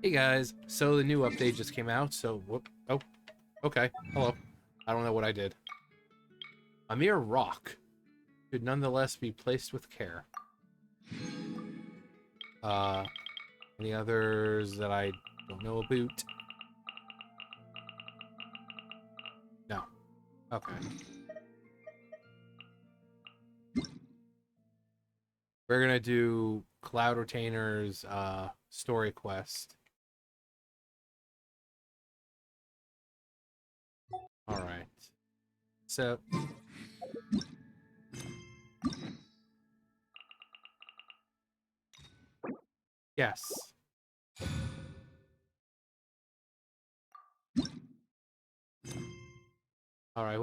Hey guys, so the new update just came out, so whoop. Oh, okay. Hello. I don't know what I did. A mere rock should nonetheless be placed with care. Any others that I don't know about? No. Okay. We're gonna do Cloud Retainer's story quest. Alright. So yes. Alright,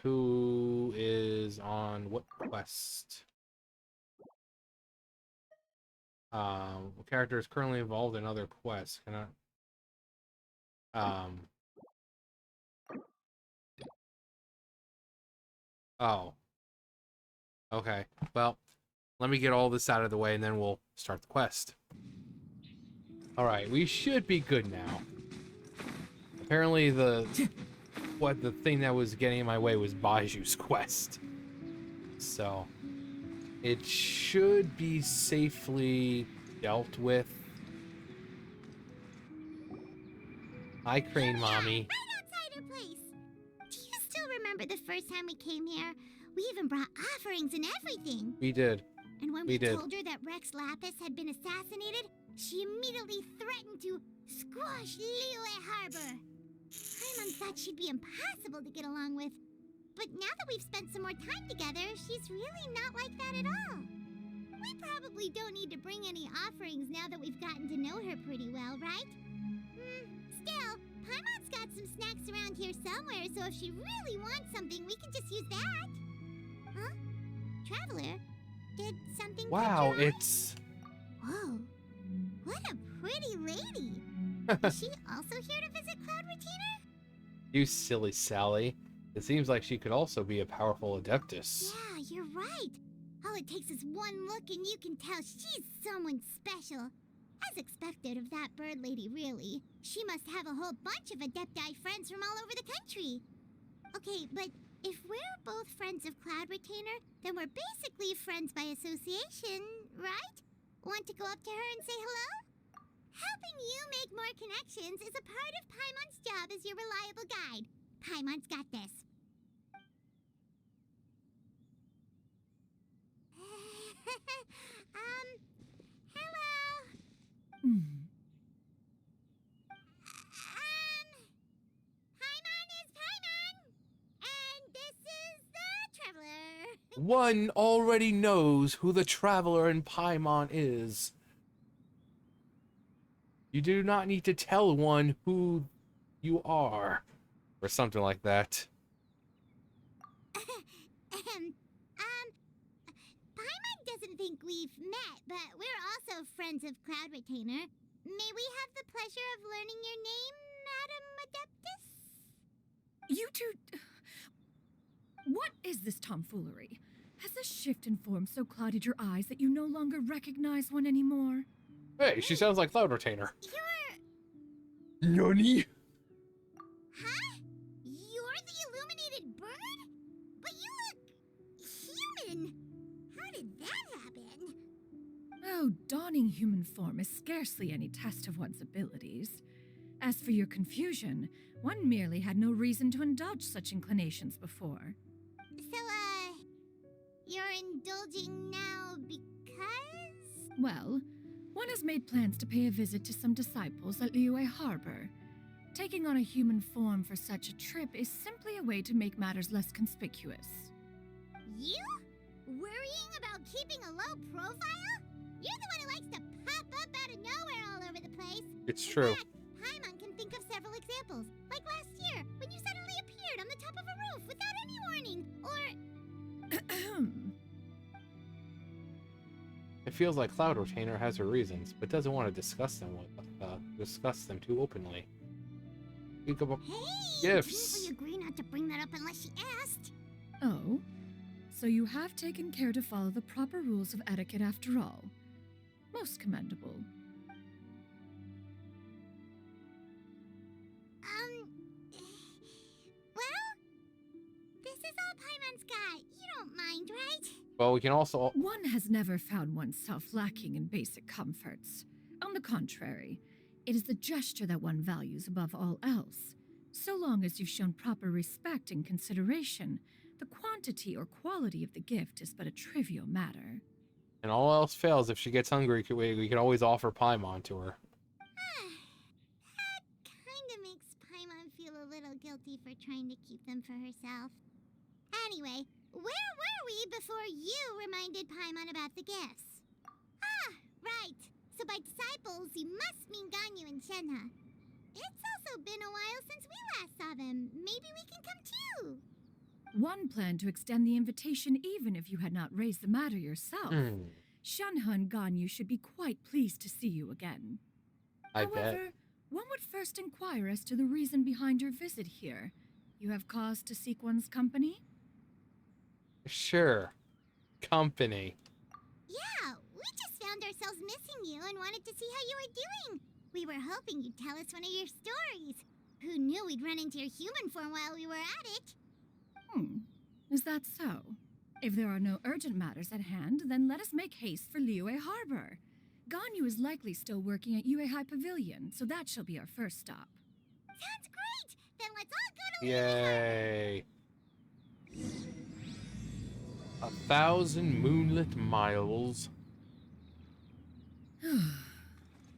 who is on what quest? What character is currently involved in other quests? Can I oh. Okay. Well, let me get all this out of the way and then we'll start the quest. Alright, we should be good now. Apparently the thing that was getting in my way was Baiju's quest. So it should be safely dealt with. Hi, Crane Mommy. Right outside her place. Do you still remember the first time we came here? We even brought offerings and everything. We did. And when we told her that Rex Lapis had been assassinated, she immediately threatened to squash Liyue Harbor. Paimon thought she'd be impossible to get along with. But now that we've spent some more time together, she's really not like that at all. We probably don't need to bring any offerings now that we've gotten to know her pretty well, right? Still, Paimon's got some snacks around here somewhere, so if she really wants something, we can just use that. Huh? Traveler? Did something Wow, catch your eye? it's... Whoa. What a pretty lady. Is she also here to visit Cloud Retainer? You silly Sally. It seems like she could also be a powerful adeptus. Yeah, you're right. All it takes is one look and you can tell she's someone special. As expected of that bird lady, really. She must have a whole bunch of Adepti friends from all over the country. Okay, but if we're both friends of Cloud Retainer, then we're basically friends by association, right? Want to go up to her and say hello? Helping you make more connections is a part of Paimon's job as your reliable guide. Paimon's got this. Hello? Paimon is Paimon! And this is the Traveler. One already knows who the Traveler in Paimon is. You do not need to tell one who you are. Or something like that. Paimon doesn't think we've met, but we're also friends of Cloud Retainer. May we have the pleasure of learning your name, Madam Adeptus? You two... What is this tomfoolery? Has this shift in form so clouded your eyes that you no longer recognize one anymore? Hey, she sounds like Cloud Retainer. You're... Nani? Huh? You're the illuminated bird? But you look... human. How did that happen? Oh, donning human form is scarcely any test of one's abilities. As for your confusion, one merely had no reason to indulge such inclinations before. So, you're indulging now because? Well, one has made plans to pay a visit to some disciples at Liyue Harbor. Taking on a human form for such a trip is simply a way to make matters less conspicuous. You? Worrying about keeping a low profile? You're the one who likes to pop up out of nowhere all over the place. It's true. In fact, Paimon can think of several examples, like last year, when you suddenly appeared on the top of a roof without any warning, or... It feels like Cloud Retainer has her reasons, but doesn't want to discuss them too openly. Think about gifts. Didn't we agree not to bring that up unless she asked? Oh? So you have taken care to follow the proper rules of etiquette after all. Most commendable. is all Paimon's got. You don't mind, right? Well, we can also... One has never found oneself lacking in basic comforts. On the contrary, it is the gesture that one values above all else. So long as you've shown proper respect and consideration, the quantity or quality of the gift is but a trivial matter. And all else fails, if she gets hungry, we can always offer Paimon to her. That kinda makes Paimon feel a little guilty for trying to keep them for herself. Anyway, where were we before you reminded Paimon about the gifts? Ah, right. So by disciples, you must mean Ganyu and Shenhe. It's also been a while since we last saw them. Maybe we can come too. One planned to extend the invitation even if you had not raised the matter yourself. Shenhe and Ganyu should be quite pleased to see you again. I bet. However, one would first inquire as to the reason behind your visit here. You have cause to seek one's company? Sure. Company. Yeah, we just found ourselves missing you and wanted to see how you were doing. We were hoping you'd tell us one of your stories. Who knew we'd run into your human form while we were at it? Is that so? If there are no urgent matters at hand, then let us make haste for Liyue Harbor. Ganyu is likely still working at Yue High Pavilion, so that shall be our first stop. Sounds great! Then let's all go to Liyue Harbor. Yay. 1,000 moonlit miles.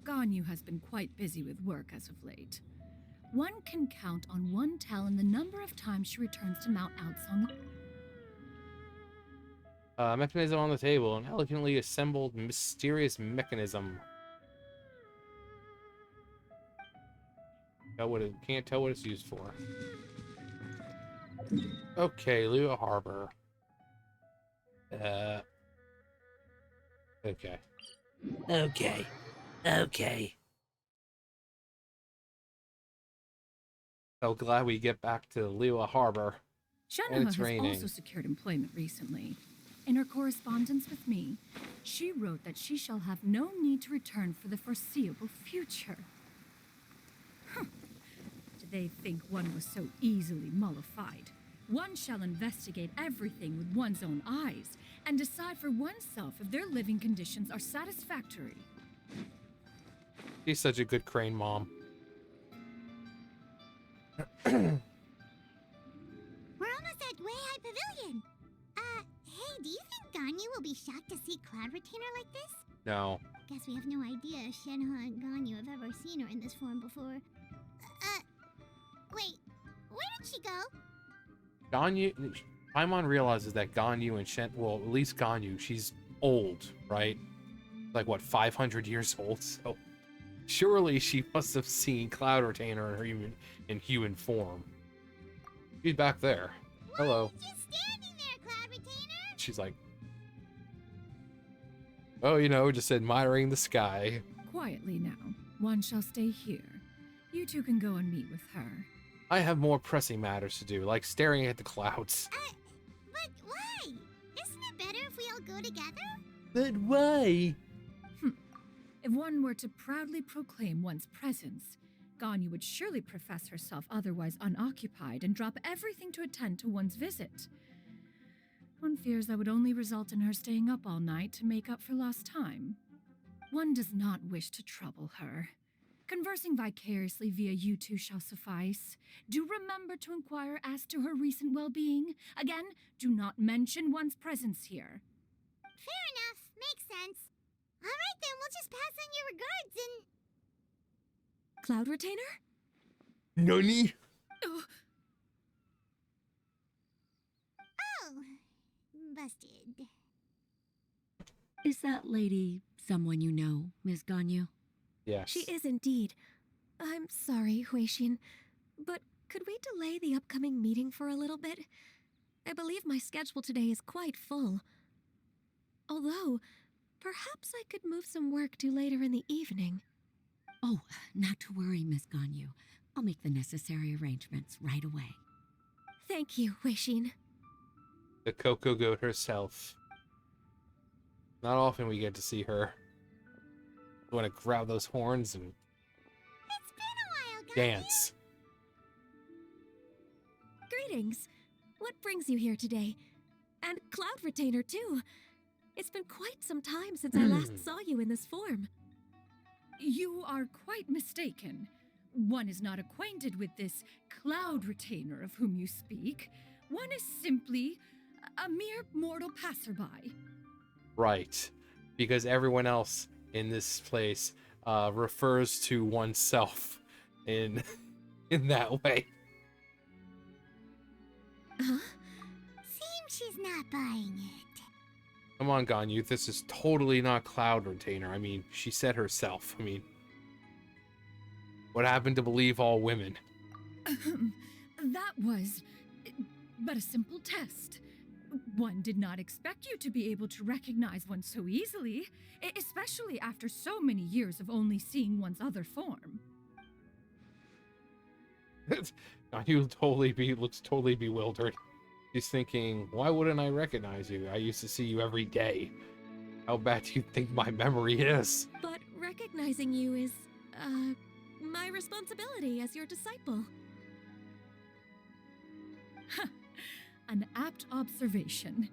Ganyu has been quite busy with work as of late. One can count on one talon the number of times she returns to Mount Outsong. Mechanism on the table. An elegantly assembled mysterious mechanism. Can't tell what it's used for. Okay, Liyue Harbor. Okay. Okay. So glad we get back to Liyue Harbor. And Shenhe it's has raining. also secured employment recently. In her correspondence with me, she wrote that she shall have no need to return for the foreseeable future. Did they think one was so easily mollified? One shall investigate everything with one's own eyes and decide for oneself if their living conditions are satisfactory. She's such a good crane mom. We're almost at Wei High Pavilion. Hey, do you think Ganyu will be shocked to see Cloud Retainer like this? No. Guess we have no idea if Shenhe and Ganyu have ever seen her in this form before. Wait, where did she go? Ganyu... Paimon realizes that Ganyu and well, at least Ganyu, she's old, right? Like, what, 500 years old? So, surely she must have seen Cloud Retainer in human form. She's back there. Hello. Just standing there, Cloud Retainer. She's like... Oh, you know, just admiring the sky. Quietly now. One shall stay here. You two can go and meet with her. I have more pressing matters to do, like staring at the clouds. But why? Isn't it better if we all go together? But why? If one were to proudly proclaim one's presence, Ganyu would surely profess herself otherwise unoccupied and drop everything to attend to one's visit. One fears that would only result in her staying up all night to make up for lost time. One does not wish to trouble her. Conversing vicariously via you two shall suffice. Do remember to inquire as to her recent well-being. Again, do not mention one's presence here. Fair enough. Makes sense. All right, then we'll just pass on your regards and... Cloud Retainer? Nani? Oh, Oh, busted. Is that lady someone you know, Miss Ganyu? Yes. She is indeed. I'm sorry, Huixin, but could we delay the upcoming meeting for a little bit? I believe my schedule today is quite full. Although, perhaps I could move some work to later in the evening. Oh, not to worry, Miss Ganyu. I'll make the necessary arrangements right away. Thank you, Huixin. The Cocoa Goat herself. Not often we get to see her. I want to grab those horns and It's been a while, Ganyu. dance. Greetings. what brings you here today? And Cloud Retainer, too. It's been quite some time since I last saw you in this form. You are quite mistaken. One is not acquainted with this Cloud Retainer of whom you speak. One is simply a mere mortal passerby. Right. Because everyone else in this place refers to oneself in that way. Huh? Seems she's not buying it. Come on, Ganyu. This is totally not Cloud Retainer. I mean, she said herself. I mean, what happened to believe all women? That was but a simple test. One did not expect you to be able to recognize one so easily, especially after so many years of only seeing one's other form. Ganyu looks totally bewildered. She's thinking, why wouldn't I recognize you? I used to see you every day. How bad do you think my memory is? But recognizing you is, my responsibility as your disciple. An apt observation.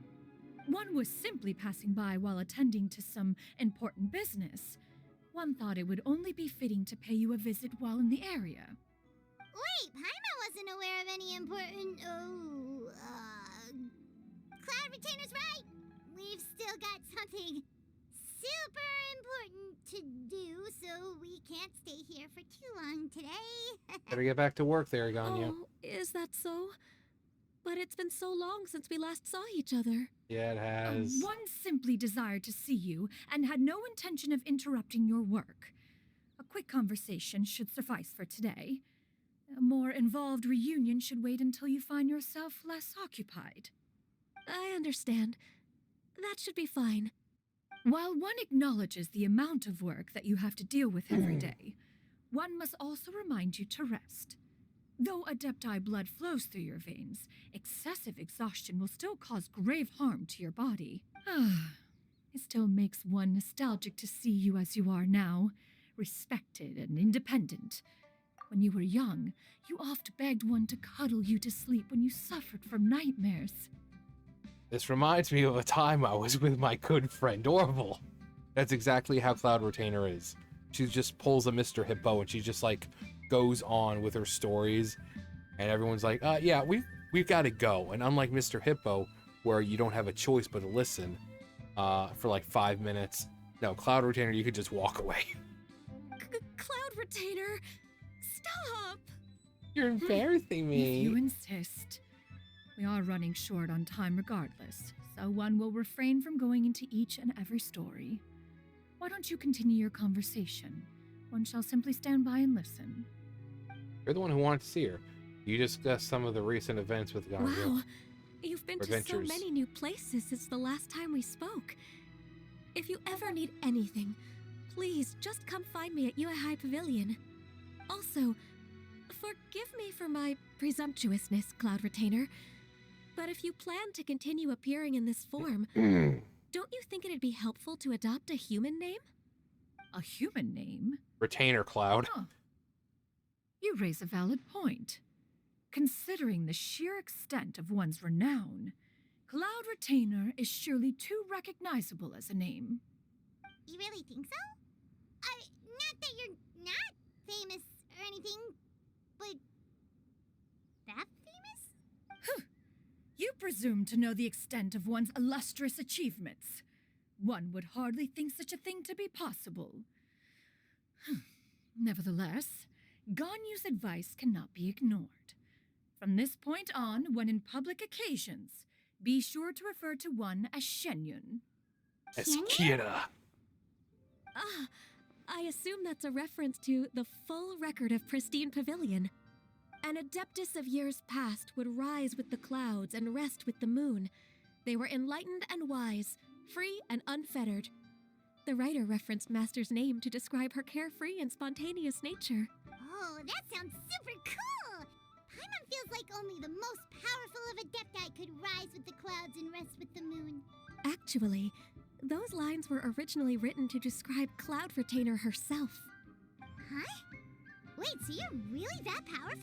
One was simply passing by while attending to some important business. One thought it would only be fitting to pay you a visit while in the area. Wait, Paimon wasn't aware of any important. Cloud Retainer's right. We've still got something super important to do, so we can't stay here for too long today. Better get back to work there, Ganyu. Oh, is that so? But it's been so long since we last saw each other. Yeah, it has. One simply desired to see you and had no intention of interrupting your work. A quick conversation should suffice for today. A more involved reunion should wait until you find yourself less occupied. I understand. That should be fine. While one acknowledges the amount of work that you have to deal with every day, one must also remind you to rest. Though Adepti blood flows through your veins, excessive exhaustion will still cause grave harm to your body. It still makes one nostalgic to see you as you are now, respected and independent. When you were young, you oft begged one to cuddle you to sleep when you suffered from nightmares. This reminds me of a time I was with my good friend Orville. That's exactly how Cloud Retainer is. She just pulls a Mr. Hippo and she just like goes on with her stories, and everyone's like, yeah, we've got to go. And unlike Mr. Hippo, where you don't have a choice but to listen for like 5 minutes, no, Cloud Retainer, you could just walk away. Cloud Retainer, stop! You're embarrassing me. If you insist. We are running short on time regardless, so one will refrain from going into each and every story. Why don't you continue your conversation? One shall simply stand by and listen. You're the one who wanted to see her. You discussed some of the recent events with Ganyu. Wow, you've been to so many new places since the last time we spoke. If you ever need anything, please just come find me at Yue High Pavilion. Also, forgive me for my presumptuousness, Cloud Retainer, but if you plan to continue appearing in this form, don't you think it'd be helpful to adopt a human name? A human name? Retainer Cloud. Huh. You raise a valid point. Considering the sheer extent of one's renown, Cloud Retainer is surely too recognizable as a name. You really think so? Not that you're not famous or anything, but that famous? You presume to know the extent of one's illustrious achievements. One would hardly think such a thing to be possible. Nevertheless, Ganyu's advice cannot be ignored. From this point on, when in public occasions, be sure to refer to one as Xianyun. As Kira. Ah, I assume that's a reference to the full record of Pristine Pavilion. An adeptus of years past would rise with the clouds and rest with the moon. They were enlightened and wise, free and unfettered. The writer referenced Master's name to describe her carefree and spontaneous nature. Oh, that sounds super cool! Paimon feels like only the most powerful of Adepti could rise with the clouds and rest with the moon. Actually, those lines were originally written to describe Cloud Retainer herself. Huh? Wait, so you're really that powerful?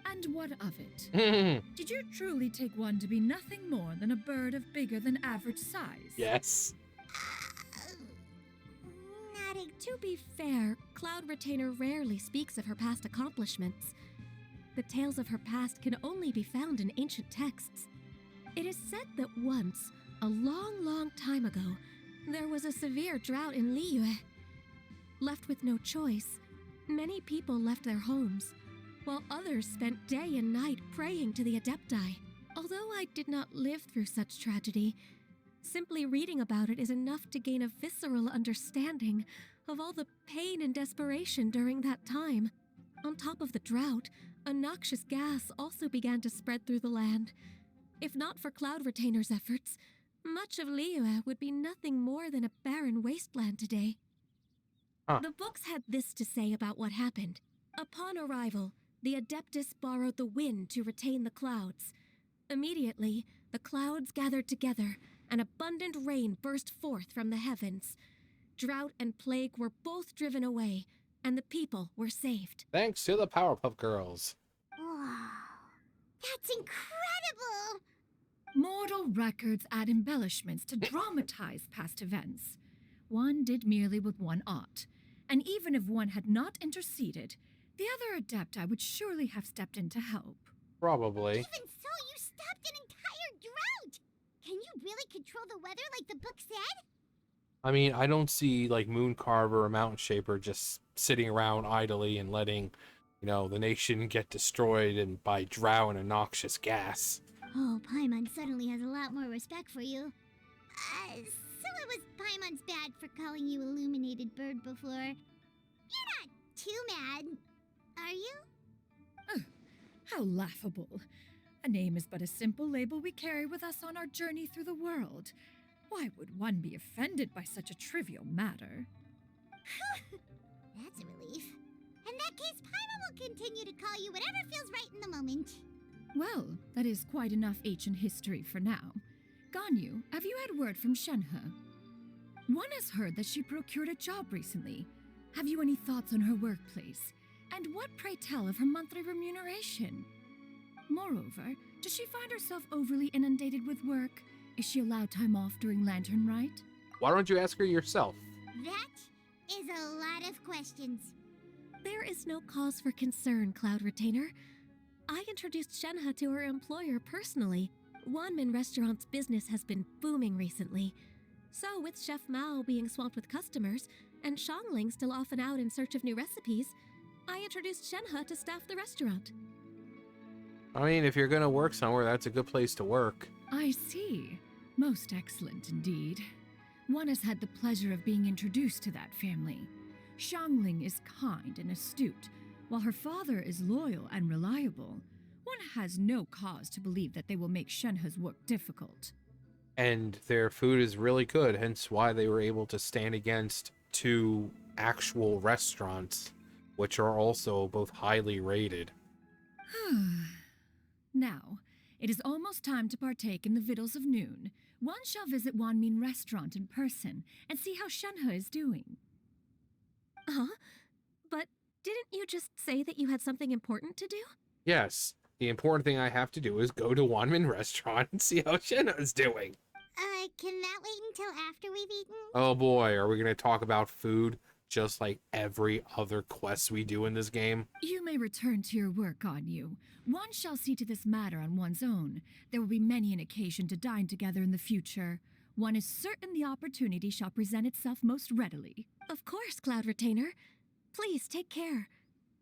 And what of it? Did you truly take one to be nothing more than a bird of bigger than average size? Yes. To be fair, Cloud Retainer rarely speaks of her past accomplishments. The tales of her past can only be found in ancient texts. It is said that once, a long, long time ago, there was a severe drought in Liyue. Left with no choice, many people left their homes, while others spent day and night praying to the Adepti. Although I did not live through such tragedy, simply reading about it is enough to gain a visceral understanding of all the pain and desperation during that time. On top of the drought, a noxious gas also began to spread through the land. If not for Cloud Retainer's efforts, much of Liyue would be nothing more than a barren wasteland today. The books had this to say about what happened. Upon arrival, the Adeptus borrowed the wind to retain the clouds. Immediately, the clouds gathered together, and abundant rain burst forth from the heavens. Drought and plague were both driven away, and the people were saved. Thanks to the Powerpuff Girls. Wow. That's incredible! Mortal records add embellishments to dramatize past events. One did merely with one ought, and even if one had not interceded, the other Adepti would surely have stepped in to help. Probably. Even so, you stopped an entire drought! Can you really control the weather like the book said? I mean, I don't see like Mooncarver or Mountain Shaper just sitting around idly and letting, the nation get destroyed and by drought and noxious gas. Oh, Paimon suddenly has a lot more respect for you. So it was Paimon's bad for calling you Illuminated Bird before. You're not too mad, are you? How laughable. A name is but a simple label we carry with us on our journey through the world. Why would one be offended by such a trivial matter? That's a relief. In that case, Paimon will continue to call you whatever feels right in the moment. Well, that is quite enough ancient history for now. Ganyu, have you had word from Shenhe? One has heard that she procured a job recently. Have you any thoughts on her workplace? And what, pray tell, of her monthly remuneration? Moreover, does she find herself overly inundated with work? Is she allowed time off during Lantern Rite? Why don't you ask her yourself? That is a lot of questions. There is no cause for concern, Cloud Retainer. I introduced Shenhe to her employer personally. Wanmin Restaurant's business has been booming recently. So, with Chef Mao being swamped with customers, and Shangling still off and out in search of new recipes, I introduced Shenhe to staff the restaurant. I mean, if you're gonna work somewhere, that's a good place to work. I see. Most excellent indeed. One has had the pleasure of being introduced to that family. Shangling is kind and astute, while her father is loyal and reliable. One has no cause to believe that they will make Shenhe's work difficult. And their food is really good, hence why they were able to stand against 2 actual restaurants, which are also both highly rated. Now, it is almost time to partake in the victuals of noon. One shall visit Wanmin Restaurant in person and see how Shenhe is doing. Huh? But didn't you just say that you had something important to do? Yes, the important thing I have to do is go to Wanmin Restaurant and see how Shenhe is doing. Can that wait until after we've eaten? Oh boy, are we going to talk about food just like every other quest we do in this game? You may return to your work, Ganyu. One shall see to this matter on one's own. There will be many an occasion to dine together in the future. One is certain the opportunity shall present itself most readily. Of course, Cloud Retainer. Please take care.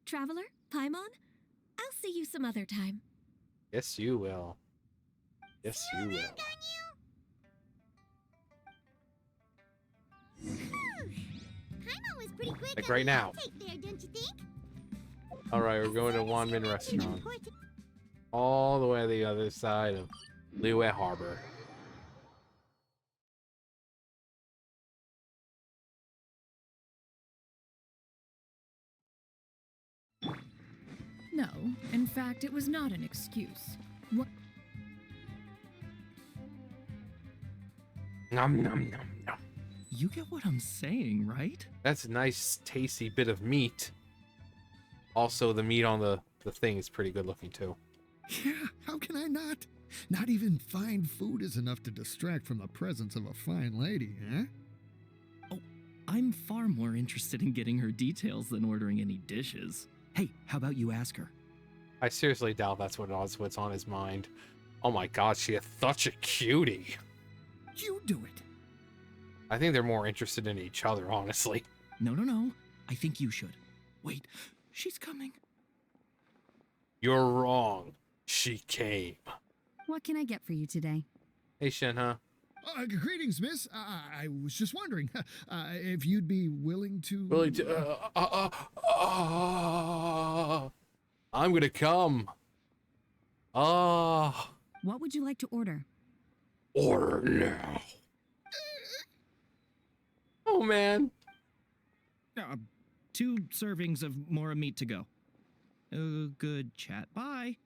Traveler, Paimon, I'll see you some other time. Yes, you will. Yes, you will. Paimon was pretty quick Like on right the now. uptake there, don't you think? Alright, we're going to Wanmin Restaurant. All the way to the other side of Liyue Harbor. No, in fact, it was not an excuse. What? Nom nom nom nom. You get what I'm saying, right? That's a nice tasty bit of meat. Also, the meat on the the thing is pretty good looking too. Yeah, how can I not? Not even fine food is enough to distract from the presence of a fine lady, eh? I'm far more interested in getting her details than ordering any dishes. Hey, how about you ask her? I seriously doubt that's what's on his mind. Oh my god, she is such a cutie. You do it. I think they're more interested in each other, honestly. No. I think you should. Wait, she's coming. You're wrong. She came. What can I get for you today? Hey, Shenhe. Greetings, miss. I was just wondering if you'd be willing to... I'm gonna come. What would you like to order? Order now. Oh, man. 2 servings of more meat to go. Good chat. Bye.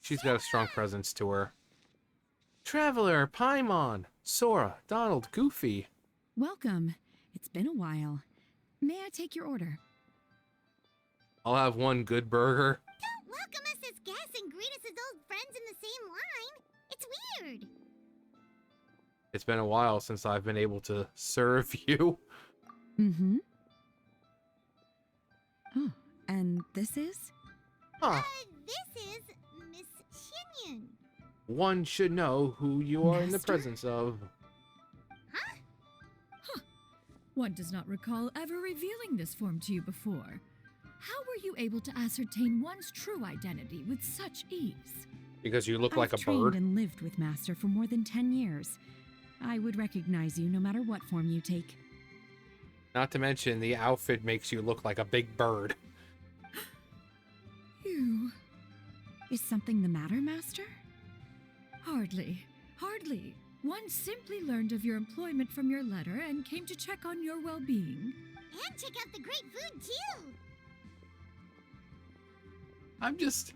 She's got a strong presence to her. Traveler, Paimon, Sora, Donald, Goofy. Welcome. It's been a while. May I take your order? I'll have one good burger. Don't welcome us as guests and greet us as old friends in the same line. It's weird. It's been a while since I've been able to serve you. Mm-hmm. Oh, and this is? Huh. This is Miss Xianyun. One should know who you are in the Master? presence of. One does not recall ever revealing this form to you before. How were you able to ascertain one's true identity with such ease? Because you look like a I've trained bird. and lived with Master for more than 10 years. I would recognize you no matter what form you take. Not to mention, the outfit makes you look like a big bird. You... Is something the matter, Master? Hardly. One simply learned of your employment from your letter and came to check on your well-being. And check out the great food, too. I'm just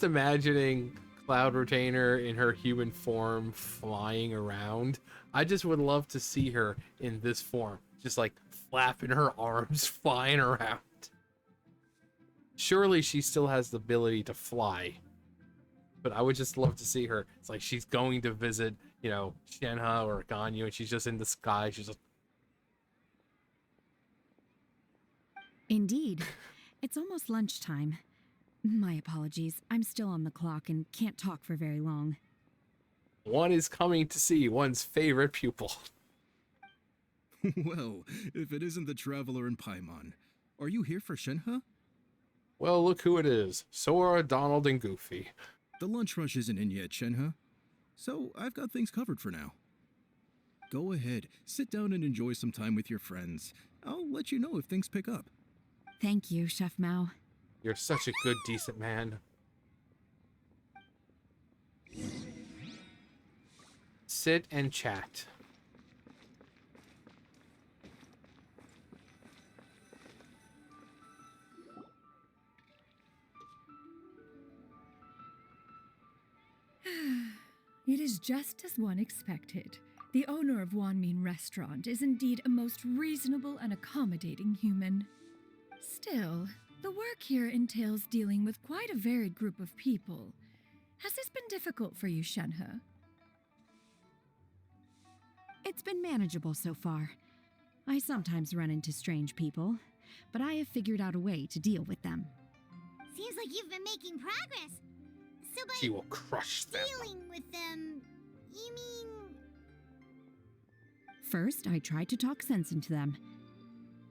imagining Cloud Retainer in her human form flying around. I just would love to see her in this form, just like flapping her arms, flying around. Surely she still has the ability to fly, but I would just love to see her. It's like she's going to visit, you know, Shenhe or Ganyu, and she's just in the sky. She's just... Indeed. It's almost lunchtime. My apologies. I'm still on the clock and can't talk for very long. One is coming to see one's favorite pupil. Well, if it isn't the Traveler and Paimon, are you here for Shenhe? Well, look who it is. Sora, Donald, and Goofy. The lunch rush isn't in yet, Shenhe. So I've got things covered for now. Go ahead, sit down and enjoy some time with your friends. I'll let you know if things pick up. Thank you, Chef Mao. You're such a good, decent man. Sit and chat. It is just as one expected. The owner of Wanmin Restaurant is indeed a most reasonable and accommodating human. Still, the work here entails dealing with quite a varied group of people. Has this been difficult for you, Shenhe? It's been manageable so far. I sometimes run into strange people, but I have figured out a way to deal with them. Seems like you've been making progress. So by She will crush them. dealing with them, you mean... First, I try to talk sense into them.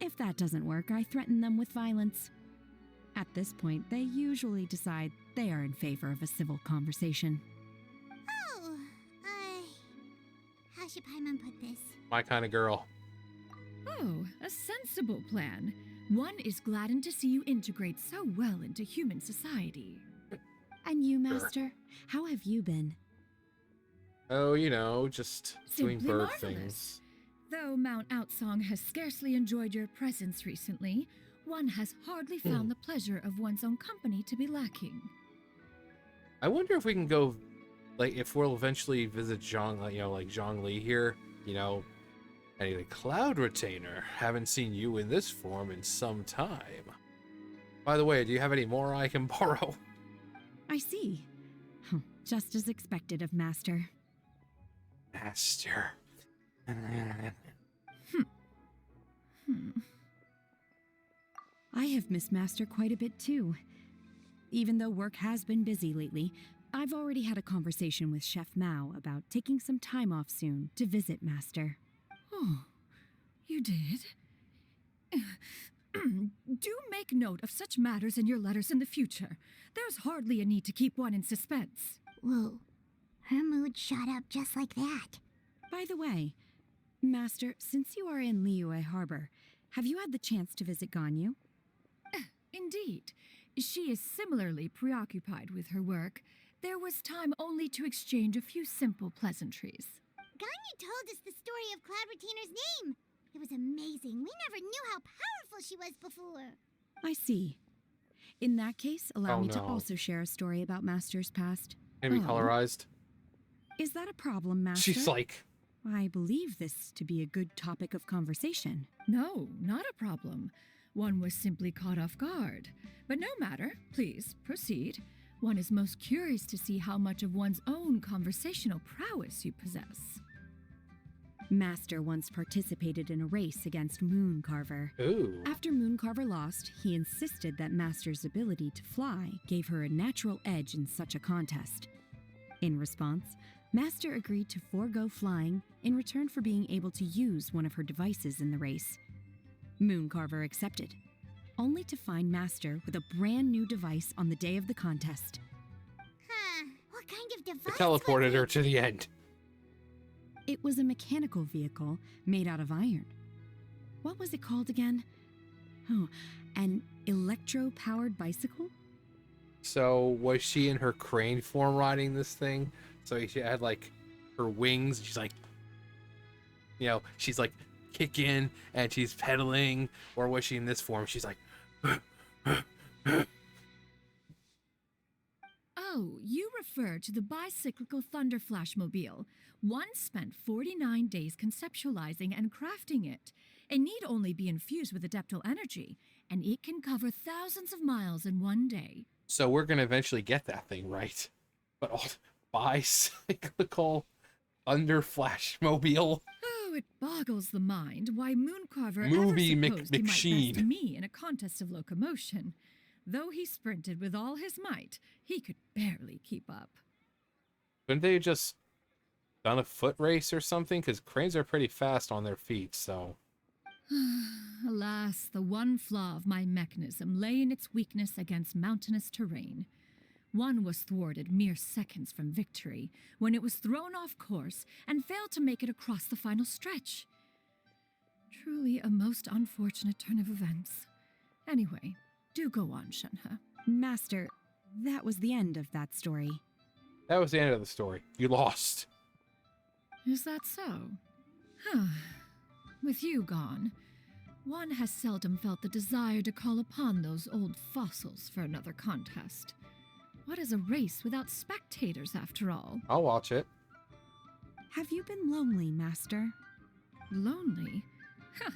If that doesn't work, I threaten them with violence. At this point, they usually decide they are in favor of a civil conversation. Oh, how should Paimon put this? My kind of girl. Oh, a sensible plan. One is gladdened to see you integrate so well into human society. And you, Master? How have you been? Oh, you know, just doing Simply bird marvelous. things. Though Mount Outsong has scarcely enjoyed your presence recently, one has hardly found the pleasure of one's own company to be lacking. I wonder if we can go, like, if we'll eventually visit Zhang, you know, like Zhongli here, you know, Anyway, Cloud Retainer. Haven't seen you in this form in some time. By the way, do you have any more I can borrow? I see. Just as expected of Master. Master. I have missed Master quite a bit too. Even though work has been busy lately, I've already had a conversation with Chef Mao about taking some time off soon to visit Master. Oh, you did? Do make note of such matters in your letters in the future. There's hardly a need to keep one in suspense. Whoa. Her mood shot up just like that. By the way, Master, since you are in Liyue Harbor, have you had the chance to visit Ganyu? Indeed. She is similarly preoccupied with her work. There was time only to exchange a few simple pleasantries. Ganyu told us the story of Cloud Retainer's name. It was amazing. We never knew how powerful she was before. I see. In that case, allow Oh, me to no. also share a story about Master's past. Maybe Oh. colorized. Is that a problem, Master? She's like, I believe this to be a good topic of conversation. No, not a problem. One was simply caught off guard. But no matter. Please, proceed. One is most curious to see how much of one's own conversational prowess you possess. Master once participated in a race against Mooncarver. ooh. After Mooncarver lost, he insisted that Master's ability to fly gave her a natural edge in such a contest. In response, Master agreed to forego flying in return for being able to use one of her devices in the race. Mooncarver accepted, only to find Master with a brand new device on the day of the contest. Huh. What kind of It device teleported was her it? to the end. It was a mechanical vehicle made out of iron. What was it called again? Oh, an electro-powered bicycle? So was she in her crane form riding this thing? So she had like her wings. She's like, you know, she's like kicking and she's pedaling. Or was she in this form? She's like, Oh, you refer to the bicyclical Thunder Flashmobile. One spent 49 days conceptualizing and crafting it. It need only be infused with adeptal energy, and it can cover thousands of miles in one day. so we're gonna eventually get that thing right. But bicyclical Thunder Flashmobile. Oh, it boggles the mind why Mooncarver Movie ever Mc- supposed he might McSheen. best me in a contest of locomotion. Though he sprinted with all his might, he could barely keep up. Couldn't they just done a foot race or something? Because cranes are pretty fast on their feet, so. Alas, the one flaw of my mechanism lay in its weakness against mountainous terrain. One was thwarted mere seconds from victory, when it was thrown off course and failed to make it across the final stretch. Truly a most unfortunate turn of events. Anyway, do go on, Shenhe. Master, that was the end of that story. That was the end of the story. You lost. Is that so? Huh. With you gone, one has seldom felt the desire to call upon those old fossils for another contest. What is a race without spectators, after all? I'll watch it. Have you been lonely, Master? Lonely? Huh.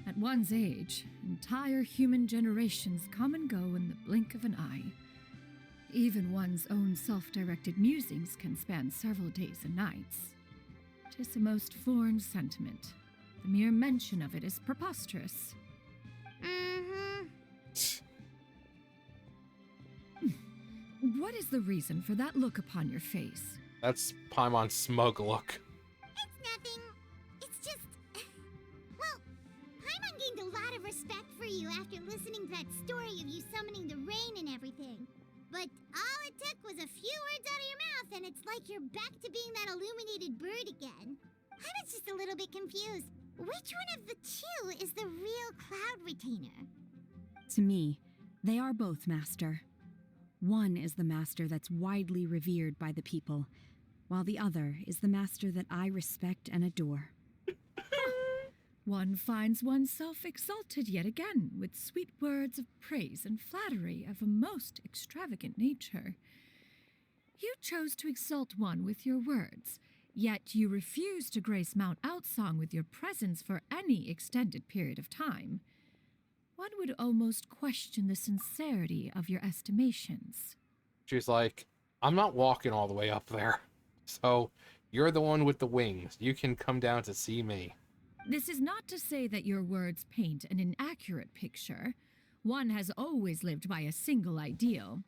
At one's age, entire human generations come and go in the blink of an eye. Even one's own self-directed musings can span several days and nights. 'Tis a most foreign sentiment. The mere mention of it is preposterous. Mm-hmm. What is the reason for that look upon your face? That's Paimon's smug look. It's nothing. It's just... Well, Paimon gained a lot of respect for you after listening to that story of you summoning the rain and everything. But all it took was a few words out of your mouth and it's like you're back to being that illuminated bird again. I was just a little bit confused. Which one of the two is the real Cloud Retainer? To me, they are both, Master. One is the master that's widely revered by the people, while the other is the master that I respect and adore. One finds oneself exalted yet again with sweet words of praise and flattery of a most extravagant nature. You chose to exalt one with your words, Yet you refuse to grace Mount Outsong with your presence for any extended period of time. One would almost question the sincerity of your estimations. She's like, I'm not walking all the way up there. So you're the one with the wings. You can come down to see me. This is not to say that your words paint an inaccurate picture. One has always lived by a single ideal.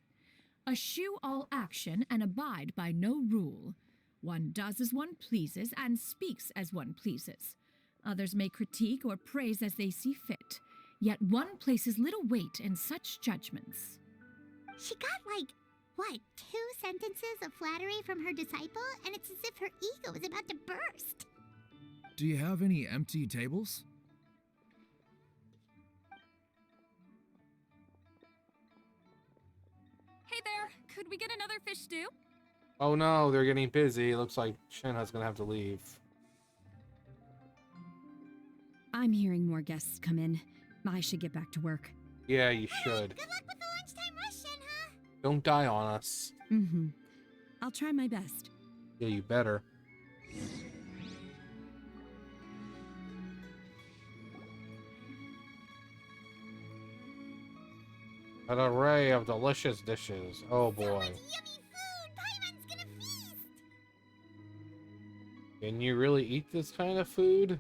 Eschew all action and abide by no rule. One does as one pleases and speaks as one pleases. Others may critique or praise as they see fit, yet one places little weight in such judgments. She got like, what, 2 sentences of flattery from her disciple, and it's as if her ego is about to burst. Do you have any empty tables? Hey there, could we get another fish stew? Oh no, they're getting busy. It looks like Shenha's gonna have to leave. I'm hearing more guests come in. I should get back to work. Yeah, you should. Good luck with the lunchtime rush, Shenhe. Don't die on us. Mm-hmm. I'll try my best. Yeah, you better. An array of delicious dishes. Oh So boy. much yummy food! Paimon's gonna feast! Can you really eat this kind of food?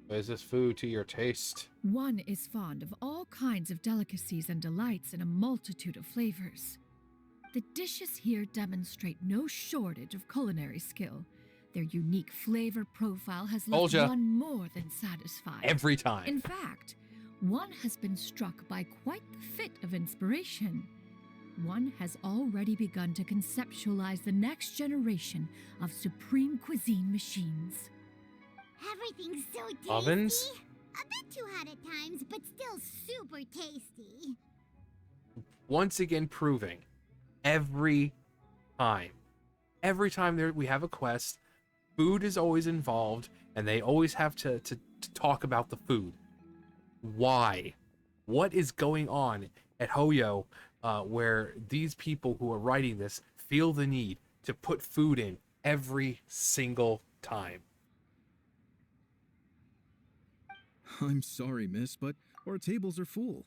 Or is this food to your taste? One is fond of all kinds of delicacies and delights in a multitude of flavors. The dishes here demonstrate no shortage of culinary skill. Their unique flavor profile has left Told ya. one more than satisfied. Every time. In fact, one has been struck by quite the fit of inspiration. One has already begun to conceptualize the next generation of supreme cuisine machines. Everything's so tasty! Ovens? A bit too hot at times, but still super tasty. Once again proving every time we have a quest, food is always involved, and they always have to talk about the food. Why? What is going on at Hoyo where these people who are writing this feel the need to put food in every single time? I'm sorry, miss, but our tables are full.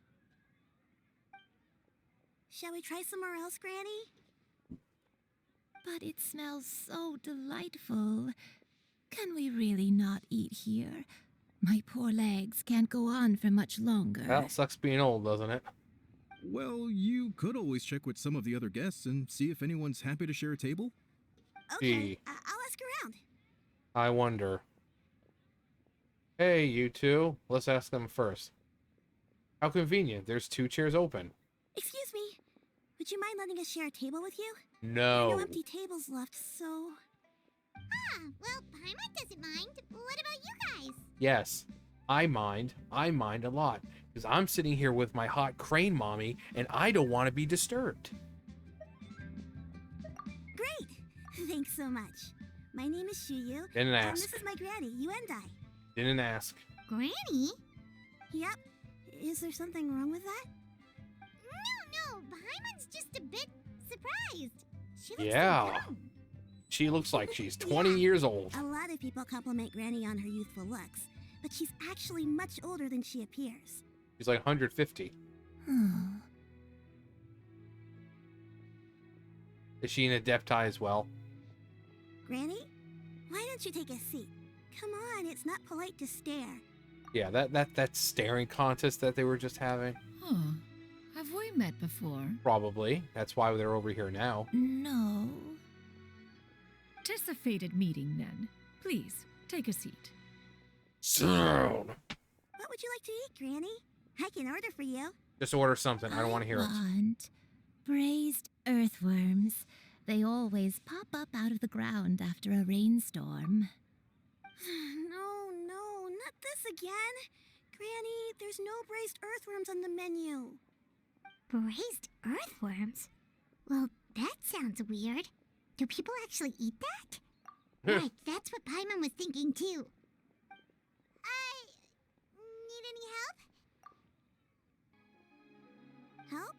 Shall we try somewhere else, Granny? But it smells so delightful. Can we really not eat here? My poor legs can't go on for much longer. Well, sucks being old, doesn't it? Well, you could always check with some of the other guests and see if anyone's happy to share a table. Okay, Gee. I'll ask around. I wonder. Hey, you two. Let's ask them first. How convenient. There's 2 chairs open. Excuse me, would you mind letting us share a table with you? No. No empty tables left, so... Ah, well, Paimon doesn't mind. What about you guys? Yes, I mind a lot, because I'm sitting here with my hot crane mommy, and I don't want to be disturbed. Great! Thanks so much. My name is Xianyun, Didn't and ask. this is my granny, Yuendai. Didn't ask. Granny? Yep. Is there something wrong with that? No, Paimon's just a bit surprised. She looks Yeah. so young. She looks like she's 20 Yeah. years old. A lot of people compliment Granny on her youthful looks, but she's actually much older than she appears. She's like 150. Is she an adepti as well? Granny? Why don't you take a seat? Come on, it's not polite to stare. Yeah, that staring contest that they were just having. Huh. Have we met before? Probably. That's why they're over here now. No. Tis a fated meeting, then. Please, take a seat. Soon. What would you like to eat, Granny? I can order for you. Just order something. I don't want to hear it. want braised earthworms. They always pop up out of the ground after a rainstorm. No, not this again. Granny, there's no braised earthworms on the menu. Braised earthworms? Well, that sounds weird. Do people actually eat that? Right, that's what Paimon was thinking too. Need any help? Help?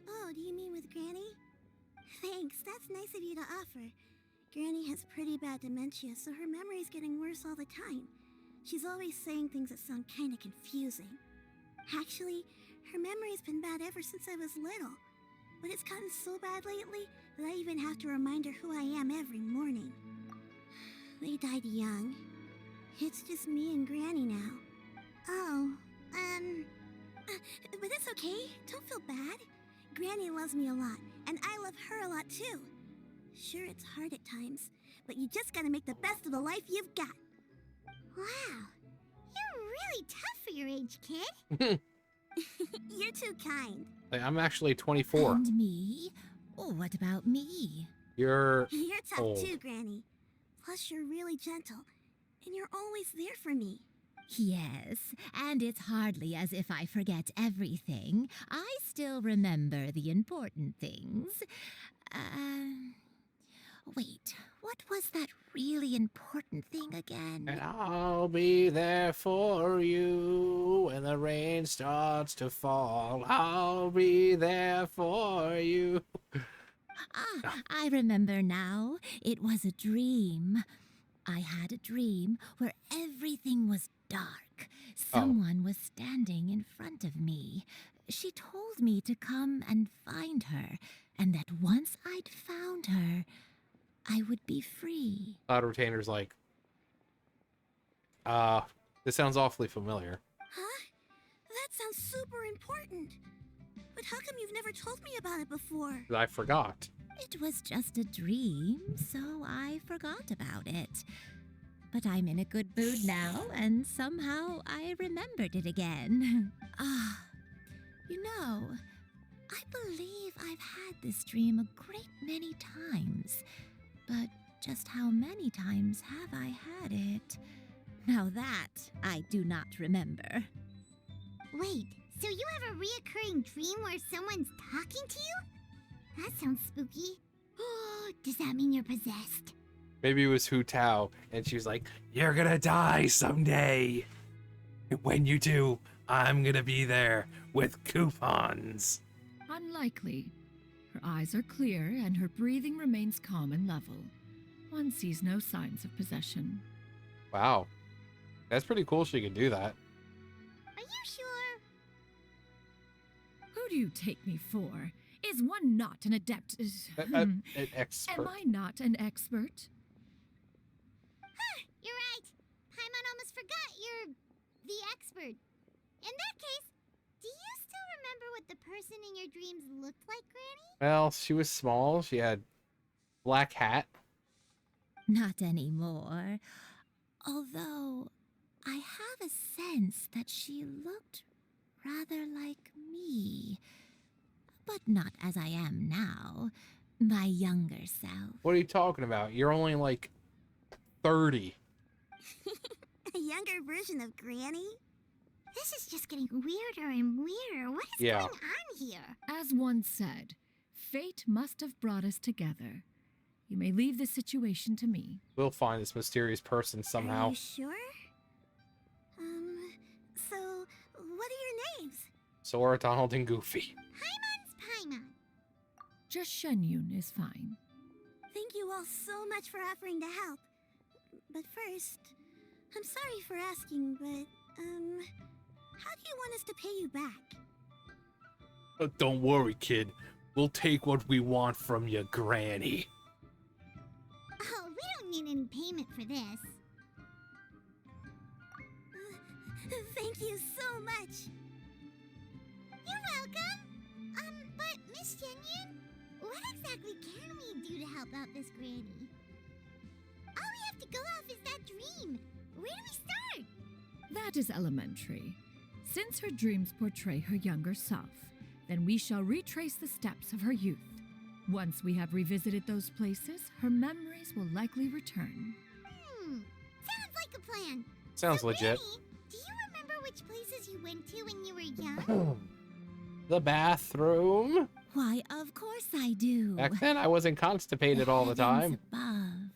Oh, do you mean with Granny? Thanks, that's nice of you to offer. Granny has pretty bad dementia, so her memory's getting worse all the time. She's always saying things that sound kinda confusing. Actually, her memory's been bad ever since I was little. But it's gotten so bad lately that I even have to remind her who I am every morning. They died young. It's just me and Granny now. Oh, but it's okay. Don't feel bad. Granny loves me a lot, and I love her a lot too. Sure, it's hard at times, but you just gotta make the best of the life you've got. Wow, you're really tough for your age, kid. You're too kind. Like, I'm actually 24. And me? Oh, what about me? You're tough old. too, Granny. Plus, you're really gentle, and you're always there for me. Yes, and it's hardly as if I forget everything. I still remember the important things. Wait, what was that really important thing again? And I'll be there for you when the rain starts to fall. I'll be there for you. Ah, I remember now. It was a dream. I had a dream where everything was dark. Someone was standing in front of me. She told me to come and find her, and that once I'd found her, I would be free. Cloud Retainer's like, this sounds awfully familiar. Huh? That sounds super important. But how come you've never told me about it before? I forgot. It was just a dream, so I forgot about it. But I'm in a good mood now, and somehow I remembered it again. You know, I believe I've had this dream a great many times. But just how many times have I had it? Now that I do not remember. Wait, so you have a reoccurring dream where someone's talking to you? That sounds spooky. Does that mean you're possessed? Maybe it was Hu Tao, and she was like, "You're gonna die someday. And when you do, I'm gonna be there with coupons." Unlikely. Her eyes are clear and her breathing remains calm and level. One sees no signs of possession. Wow. That's pretty cool she could do that. Are you sure? Who do you take me for? Is one not an adept? An expert. Am I not an expert? You're right. Paimon almost forgot you're the expert. In that case, do you still remember what the person in your dreams looked like, Granny? Well, she was small. She had black hat. Not anymore. Although, I have a sense that she looked rather like me. But not as I am now. My younger self. What are you talking about? You're only like 30. A younger version of Granny? This is just getting weirder and weirder. What is going on here? As one said, fate must have brought us together. You may leave the situation to me. We'll find this mysterious person somehow. Are you sure? So, what are your names? Sora, Donald, and Goofy. Paimon's Paimon. Just Xianyun is fine. Thank you all so much for offering to help. But first, I'm sorry for asking, but, how do you want us to pay you back? Don't worry, kid. We'll take what we want from you, Granny. Oh, we don't need any payment for this. Thank you so much. You're welcome. But Miss Xianyun, what exactly can we do to help out this Granny? All we have to go off is that dream. Where do we start? That is elementary. Since her dreams portray her younger self, then we shall retrace the steps of her youth. Once we have revisited those places, her memories will likely return. Sounds like a plan. Sounds So, legit. Granny, do you remember which places you went to when you were young? The bathroom. Why, of course I do. Back then, I wasn't constipated all the heavens time. above,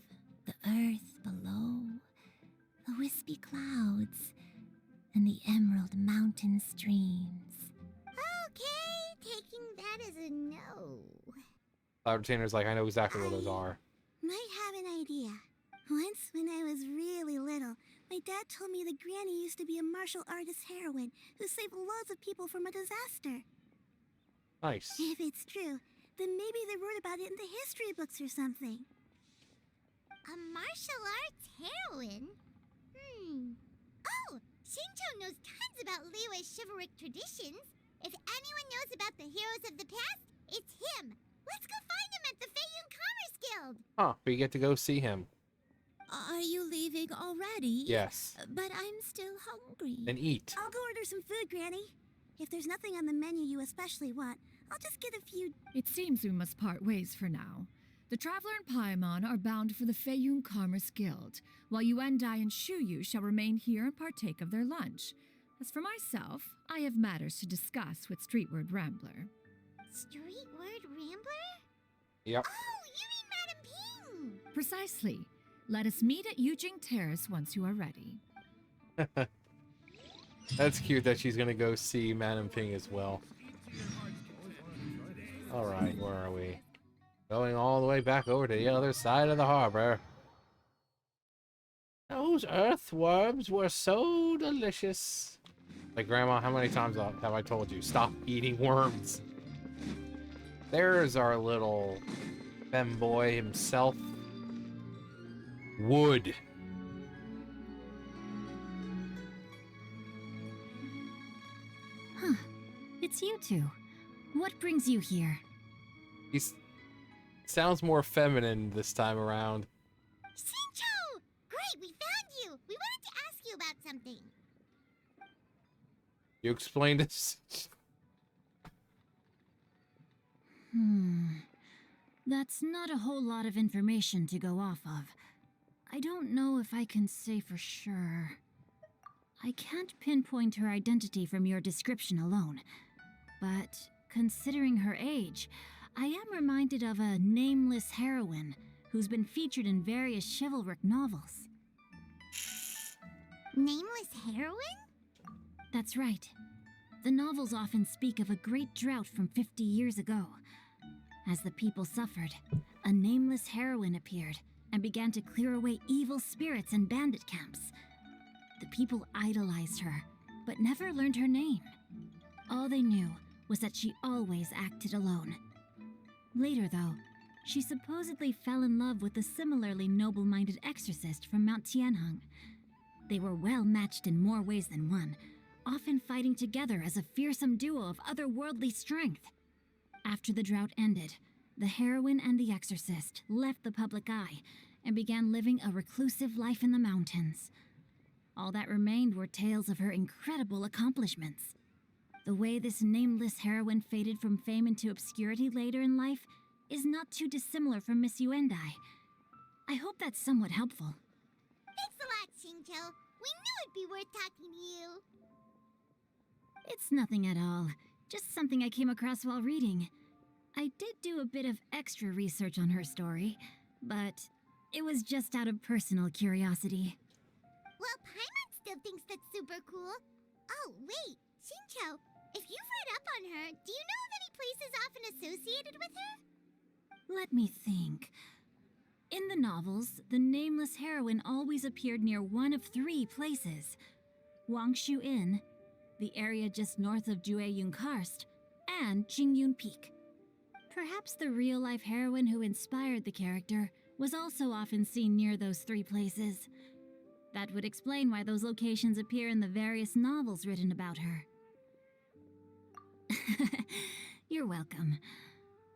the earth below, the wispy clouds, and the emerald mountain streams. Okay, taking that as a no. Cloud Retainer's like, I know exactly where those are. Might have an dad told me that Granny used to be a martial artist heroine who saved loads of people from a disaster. Nice. If it's true, then maybe they wrote about it in the history books or something. A martial arts heroine? Oh, Shincho knows tons about Liyue's chivalric traditions. If anyone knows about the heroes of the past, it's him. Let's go find him at the Xianyun Commerce Guild. Huh, we get to go see him. Are you leaving already? Yes. But I'm still hungry. And eat. I'll go order some food, Granny. If there's nothing on the menu you especially want, I'll just get a few... It seems we must part ways for now. The Traveler and Paimon are bound for the Xianyun Commerce Guild, while Yuendai and Shuyu shall remain here and partake of their lunch. As for myself, I have matters to discuss with Streetward Rambler. Streetward Rambler? Yep. Oh, you mean Madame Ping! Precisely. Let us meet at Yujing Terrace once you are ready. That's cute that she's gonna go see Madame Ping as well. Alright, where are we? Going all the way back over to the other side of the harbor. Those earthworms were so delicious. Like, Grandma, how many times have I told you, stop eating worms? There's our little femboy himself. Wood. Huh. It's you two. What brings you here? He sounds more feminine this time around. Shincho! Great, we found you! We wanted to ask you about something. You explained this. That's not a whole lot of information to go off of. I don't know if I can say for sure. I can't pinpoint her identity from your description alone, but considering her age, I am reminded of a nameless heroine who's been featured in various chivalric novels. Nameless heroine? That's right. The novels often speak of a great drought from 50 years ago. As the people suffered, a nameless heroine appeared and began to clear away evil spirits and bandit camps. The people idolized her, but never learned her name. All they knew was that she always acted alone. Later, though, she supposedly fell in love with a similarly noble-minded exorcist from Mount Tianheng. They were well matched in more ways than one, often fighting together as a fearsome duo of otherworldly strength. After the drought ended, the heroine and the exorcist left the public eye and began living a reclusive life in the mountains. All that remained were tales of her incredible accomplishments. The way this nameless heroine faded from fame into obscurity later in life is not too dissimilar from Miss Yuendai. I hope that's somewhat helpful. Thanks a lot, Shincho. We knew it'd be worth talking to you. It's nothing at all. Just something I came across while reading. I did do a bit of extra research on her story, but it was just out of personal curiosity. Well, Paimon still thinks that's super cool. Oh, wait, Shincho, if you've read up on her, do you know of any places often associated with her? Let me think. In the novels, the nameless heroine always appeared near one of 3 places. Wangshu Inn, the area just north of Jueyun Karst, and Jingyun Peak. Perhaps the real-life heroine who inspired the character was also often seen near those 3 places. That would explain why those locations appear in the various novels written about her. You're welcome.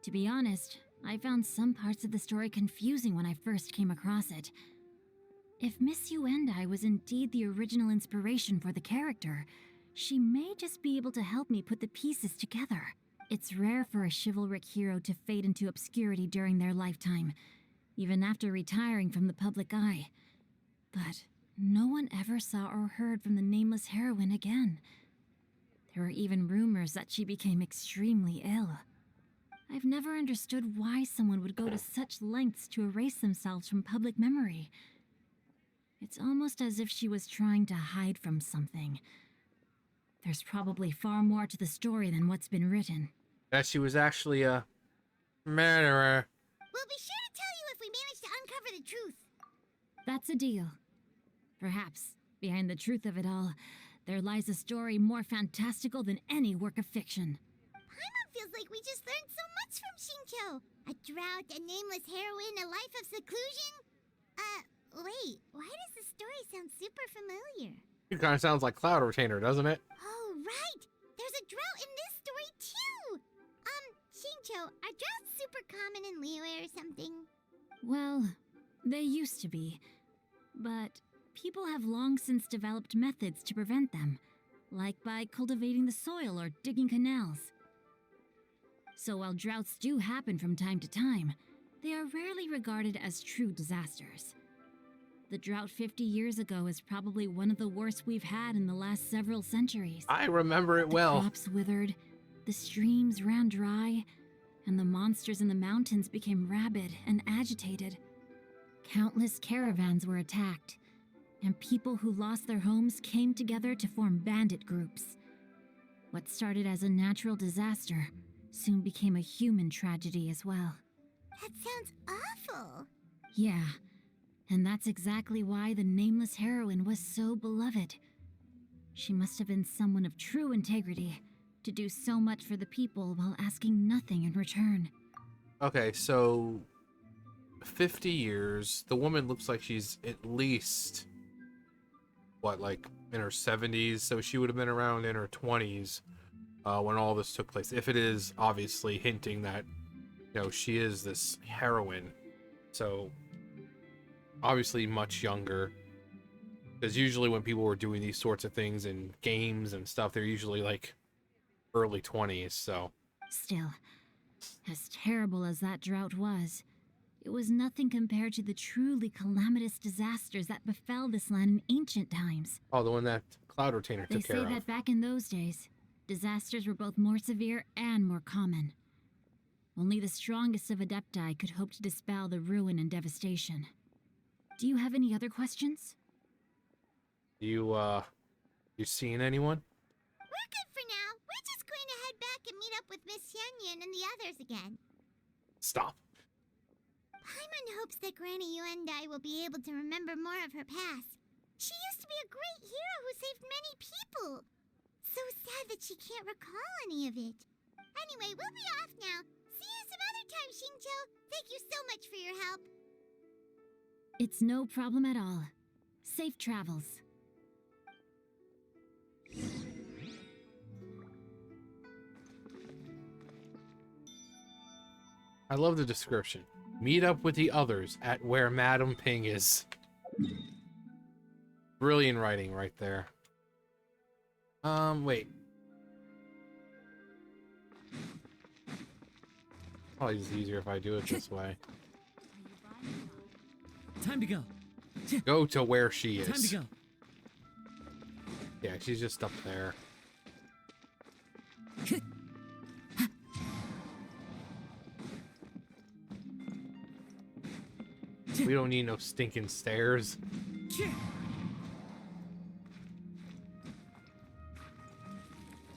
To be honest, I found some parts of the story confusing when I first came across it. If Miss Yuendai was indeed the original inspiration for the character, she may just be able to help me put the pieces together. It's rare for a chivalric hero to fade into obscurity during their lifetime, even after retiring from the public eye. But no one ever saw or heard from the nameless heroine again. There were even rumors that she became extremely ill. I've never understood why someone would go to such lengths to erase themselves from public memory. It's almost as if she was trying to hide from something. There's probably far more to the story than what's been written. That she was actually a murderer. We'll be sure to tell you if we manage to uncover the truth. That's a deal. Perhaps Behind the truth of it all, there lies a story more fantastical than any work of fiction. Paimon feels like we just learned so much from Xingqiu. A drought, a nameless heroine, a life of seclusion. Wait, why does the story sound super familiar? It kind of sounds like Cloud Retainer, doesn't it? Oh, right! There's a drought in this story, too! Xingqiu, are droughts super common in Liyue or something? Well, they used to be. But people have long since developed methods to prevent them, like by cultivating the soil or digging canals. So while droughts do happen from time to time, they are rarely regarded as true disasters. The drought 50 years ago is probably one of the worst we've had in the last several centuries. I remember it well. The crops withered, the streams ran dry, and the monsters in the mountains became rabid and agitated. Countless caravans were attacked, and people who lost their homes came together to form bandit groups. What started as a natural disaster soon became a human tragedy as well. That sounds awful. Yeah, and that's exactly why the nameless heroine was so beloved. She must have been someone of true integrity, to do so much for the people while asking nothing in return. Okay, so 50 years. The woman looks like she's at least, what, like in her 70s? So she would have been around in her 20s when all this took place. If it is obviously hinting that, you know, she is this heroine. So obviously much younger. Because usually when people were doing these sorts of things in games and stuff, they're usually like early 20s, so. Still, as terrible as that drought was, it was nothing compared to the truly calamitous disasters that befell this land in ancient times. Oh, the one that Cloud Retainer They took care say of. that back in those days, disasters were both more severe and more common. Only the strongest of Adepti could hope to dispel the ruin and devastation. Do you have any other questions? You seen anyone? We're good for now. We're just going to head back and meet up with Miss Xianyun and the others again. Stop. Paimon hopes that Granny Yuendai will be able to remember more of her past. She used to be a great hero who saved many people. So sad that she can't recall any of it. Anyway, we'll be off now. See you some other time, Xingqiu. Thank you so much for your help. It's no problem at all. Safe travels. I love the description. Meet up with the others at where Madame Ping is. Brilliant writing right there. Wait. Probably just easier if I do it this way. Time to go. Go to where she is. Time to go. Yeah, she's just up there. We don't need no stinking stairs.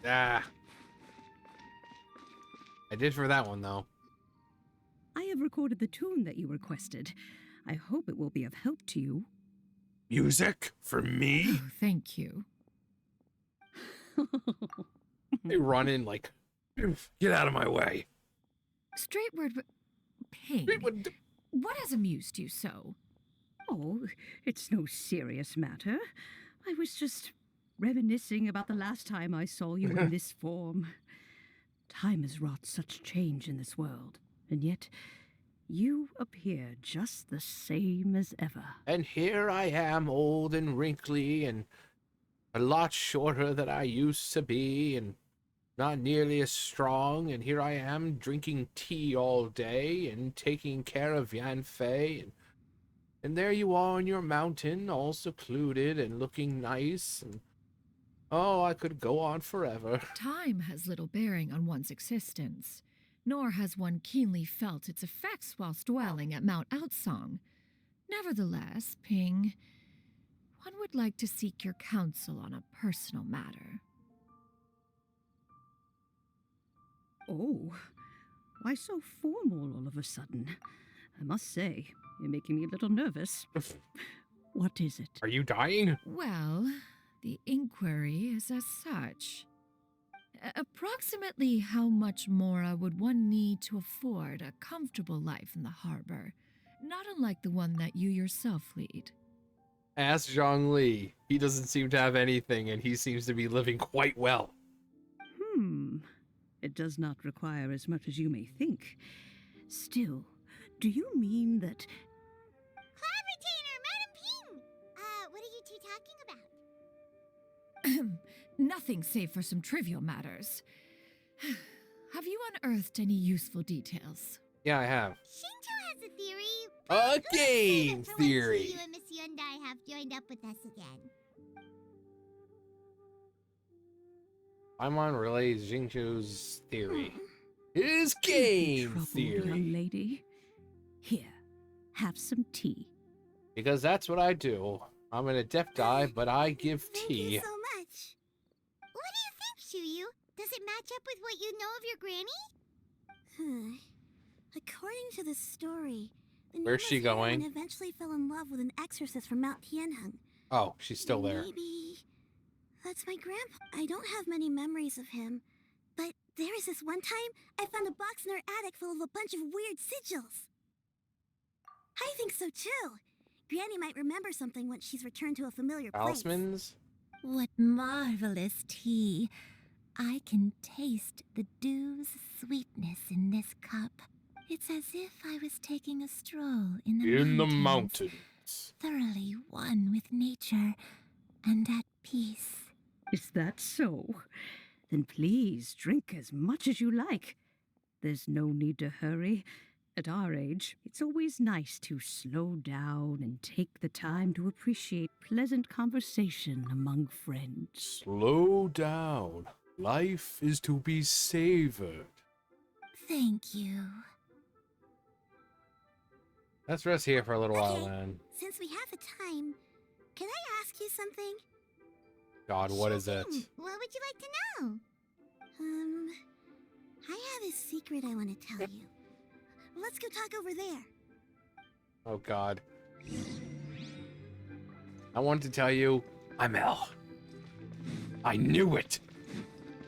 Ah. I did for that one, though. I have recorded the tune that you requested. I hope it will be of help to you. Music? For me? Oh, thank you. They run in like, get out of my way. Straight word, Ping. What has amused you so? Oh, it's no serious matter. I was just reminiscing about the last time I saw you in this form. Time has wrought such change in this world, and yet you appear just the same as ever. And here I am, old and wrinkly, and a lot shorter than I used to be, and not nearly as strong, and here I am drinking tea all day and taking care of Yan Fei, and there you are on your mountain, all secluded and looking nice, and oh, I could go on forever. Time has little bearing on one's existence, nor has one keenly felt its effects whilst dwelling at Mount Outsong. Nevertheless, Ping, one would like to seek your counsel on a personal matter. Oh, why so formal all of a sudden? I must say, you're making me a little nervous. What is it? Are you dying? Well, the inquiry is as such. Approximately how much more would one need to afford a comfortable life in the harbor, not unlike the one that you yourself lead? Ask Zhongli. He doesn't seem to have anything, and he seems to be living quite well. It does not require as much as you may think. Still, do you mean that... Clavitainer, Madam Ping! What are you two talking about? Nothing save for some trivial matters. Have you unearthed any useful details? Yeah, I have. Shinto has a theory. A Let's save game it for when theory. You and Miss Yundai have joined up with us again. I'm on Relay Xingqiu's theory. His Don't be game troubled, theory. young lady. Here, have some tea. Because that's what I do. I'm an Adepti, but I give Thank tea. you so much. What do you think, Shuyu? Does it match up with what you know of your granny? According to the story, the Where's she going? eventually fell in love with an exorcist from Mount Tianheng. Oh, she's still there. Maybe that's my grandpa. I don't have many memories of him, but there was this one time I found a box in her attic full of a bunch of weird sigils. I think so too. Granny might remember something once she's returned to a familiar place. Talismans? What marvelous tea. I can taste the dew's sweetness in this cup. It's as if I was taking a stroll in the mountains, thoroughly one with nature and at peace. Is that so? Then please drink as much as you like. There's no need to hurry. At our age, it's always nice to slow down and take the time to appreciate pleasant conversation among friends. Slow down. Life is to be savored. Thank you. Let's rest here for a little while, Okay. then. Since we have the time, can I ask you something? God, what is it? What would you like to know? I have a secret I want to tell you. Let's go talk over there. Oh, God. I wanted to tell you, I'm Elle. I knew it!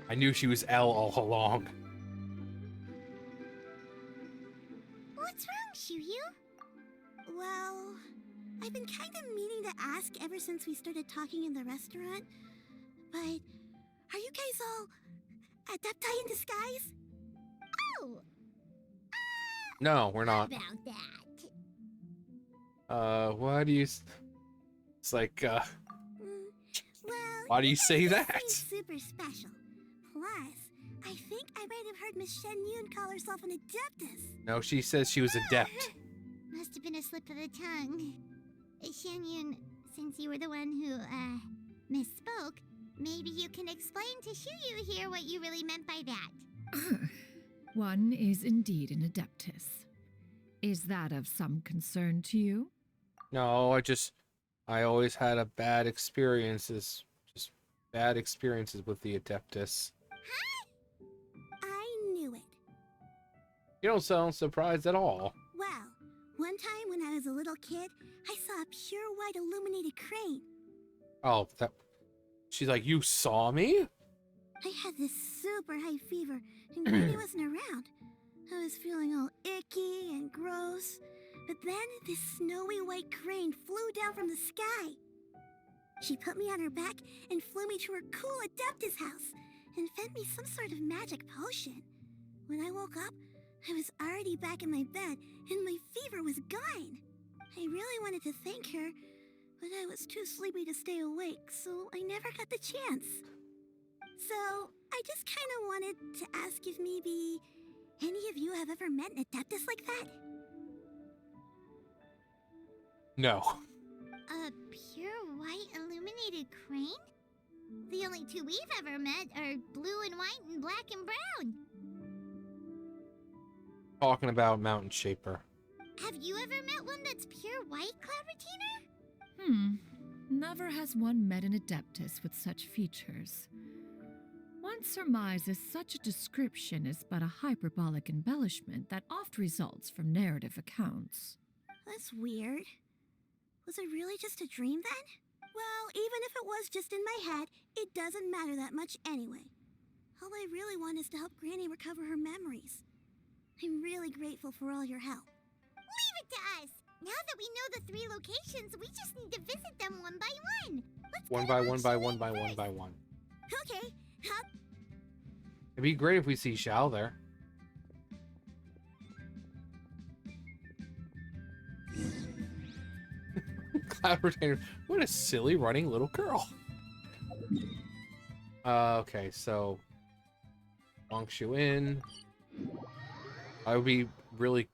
I knew she was Elle all along. What's wrong, Shuyu? Well, I've been kind of meaning to ask ever since we started talking in the restaurant, but are you guys all adepti in disguise? Oh! No, we're not. About that. Why do you... It's like, Well, why do you say guys that? seem super special. Plus, I think I might have heard Miss Xianyun call herself an adeptus. No, she says she was adept. Must have been a slip of the tongue. Xianyun, since you were the one who, misspoke, maybe you can explain to Shuyu here what you really meant by that. One is indeed an adeptus. Is that of some concern to you? No, I always had a bad experiences. Just bad experiences with the Adeptus. I knew it. You don't sound surprised at all. Well, one time when I was a little kid, I saw a pure white illuminated crane. Oh, that... She's like, you saw me? I had this super high fever, and Granny wasn't around. I was feeling all icky and gross. But then this snowy white crane flew down from the sky. She put me on her back and flew me to her cool Adeptus house and fed me some sort of magic potion. When I woke up, I was already back in my bed and my fever was gone. I really wanted to thank her, but I was too sleepy to stay awake, so I never got the chance. So, I just kind of wanted to ask if maybe any of you have ever met an Adeptus like that? No. A pure white illuminated crane? The only two we've ever met are blue and white and black and brown. Talking about Mountain Shaper. Have you ever met one that's pure white, Clavitainer? Never has one met an adeptus with such features. One surmises such a description is but a hyperbolic embellishment that oft results from narrative accounts. That's weird. Was it really just a dream then? Well, even if it was just in my head, it doesn't matter that much anyway. All I really want is to help Granny recover her memories. I'm really grateful for all your help. Leave it to us! Now that we know the 3 locations, we just need to visit them one by one. Let's One by one by one by one by one. Okay, It'd be great if we see Xiao there. Cloud Retainer. What a silly running little girl. Okay, so Wangshu in. I would be really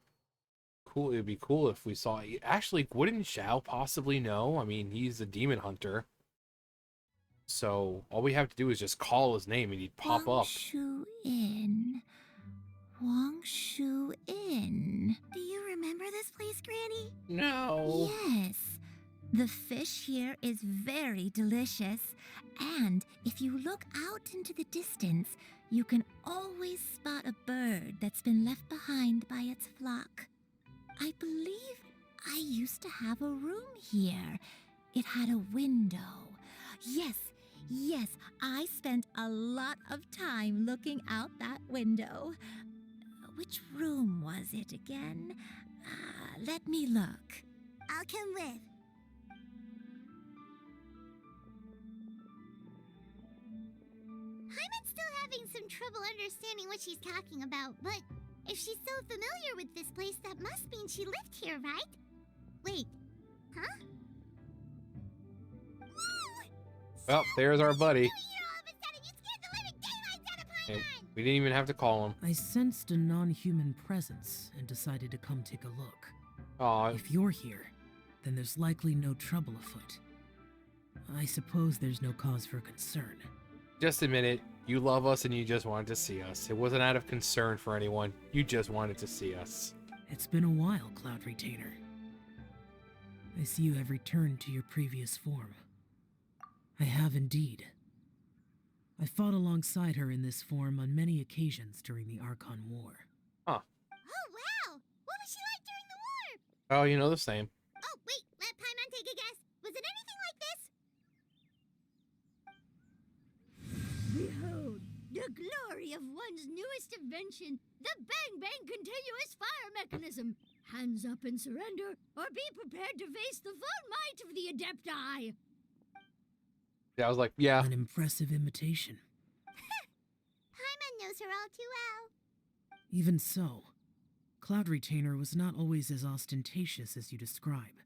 cool. It would be cool if we saw. Actually, wouldn't Xiao possibly know? I mean, he's a demon hunter. So all we have to do is just call his name and he'd pop up. Wangshu Inn. Wangshu Inn. do you remember this place, Granny? No. Yes. The fish here is very delicious. And if you look out into the distance, you can always spot a bird that's been left behind by its flock. I believe I used to have a room here. It had a window. Yes, I spent a lot of time looking out that window. Which room was it again? Let me look. I'll come with. Hyman's still having some trouble understanding what she's talking about, but if she's so familiar with this place, that must mean she lived here, right? Wait, huh? Well, there's our buddy. You all of a sudden, you scared the living daylights out of Hey, Paimon! we didn't even have to call him. I sensed a non-human presence and decided to come take a look. Aw, If you're here, then there's likely no trouble afoot. I suppose there's no cause for concern. just admit it. You love us and you just wanted to see us. It wasn't out of concern for anyone. You just wanted to see us. It's been a while, Cloud Retainer. I see you have returned to your previous form. I have indeed. I fought alongside her in this form on many occasions during the Archon War. Huh. Oh, wow! What was she like during the war? Oh, you know the same. Oh, wait, let Paimon take a guess. Was it anything like this? Behold, the glory of one's newest invention, the Bang Bang Continuous Fire Mechanism. Hands up and surrender, or be prepared to face the full might of the Adepti. Yeah, I was like, yeah. An impressive imitation. Paimon knows her all too well. Even so, Cloud Retainer was not always as ostentatious as you describe.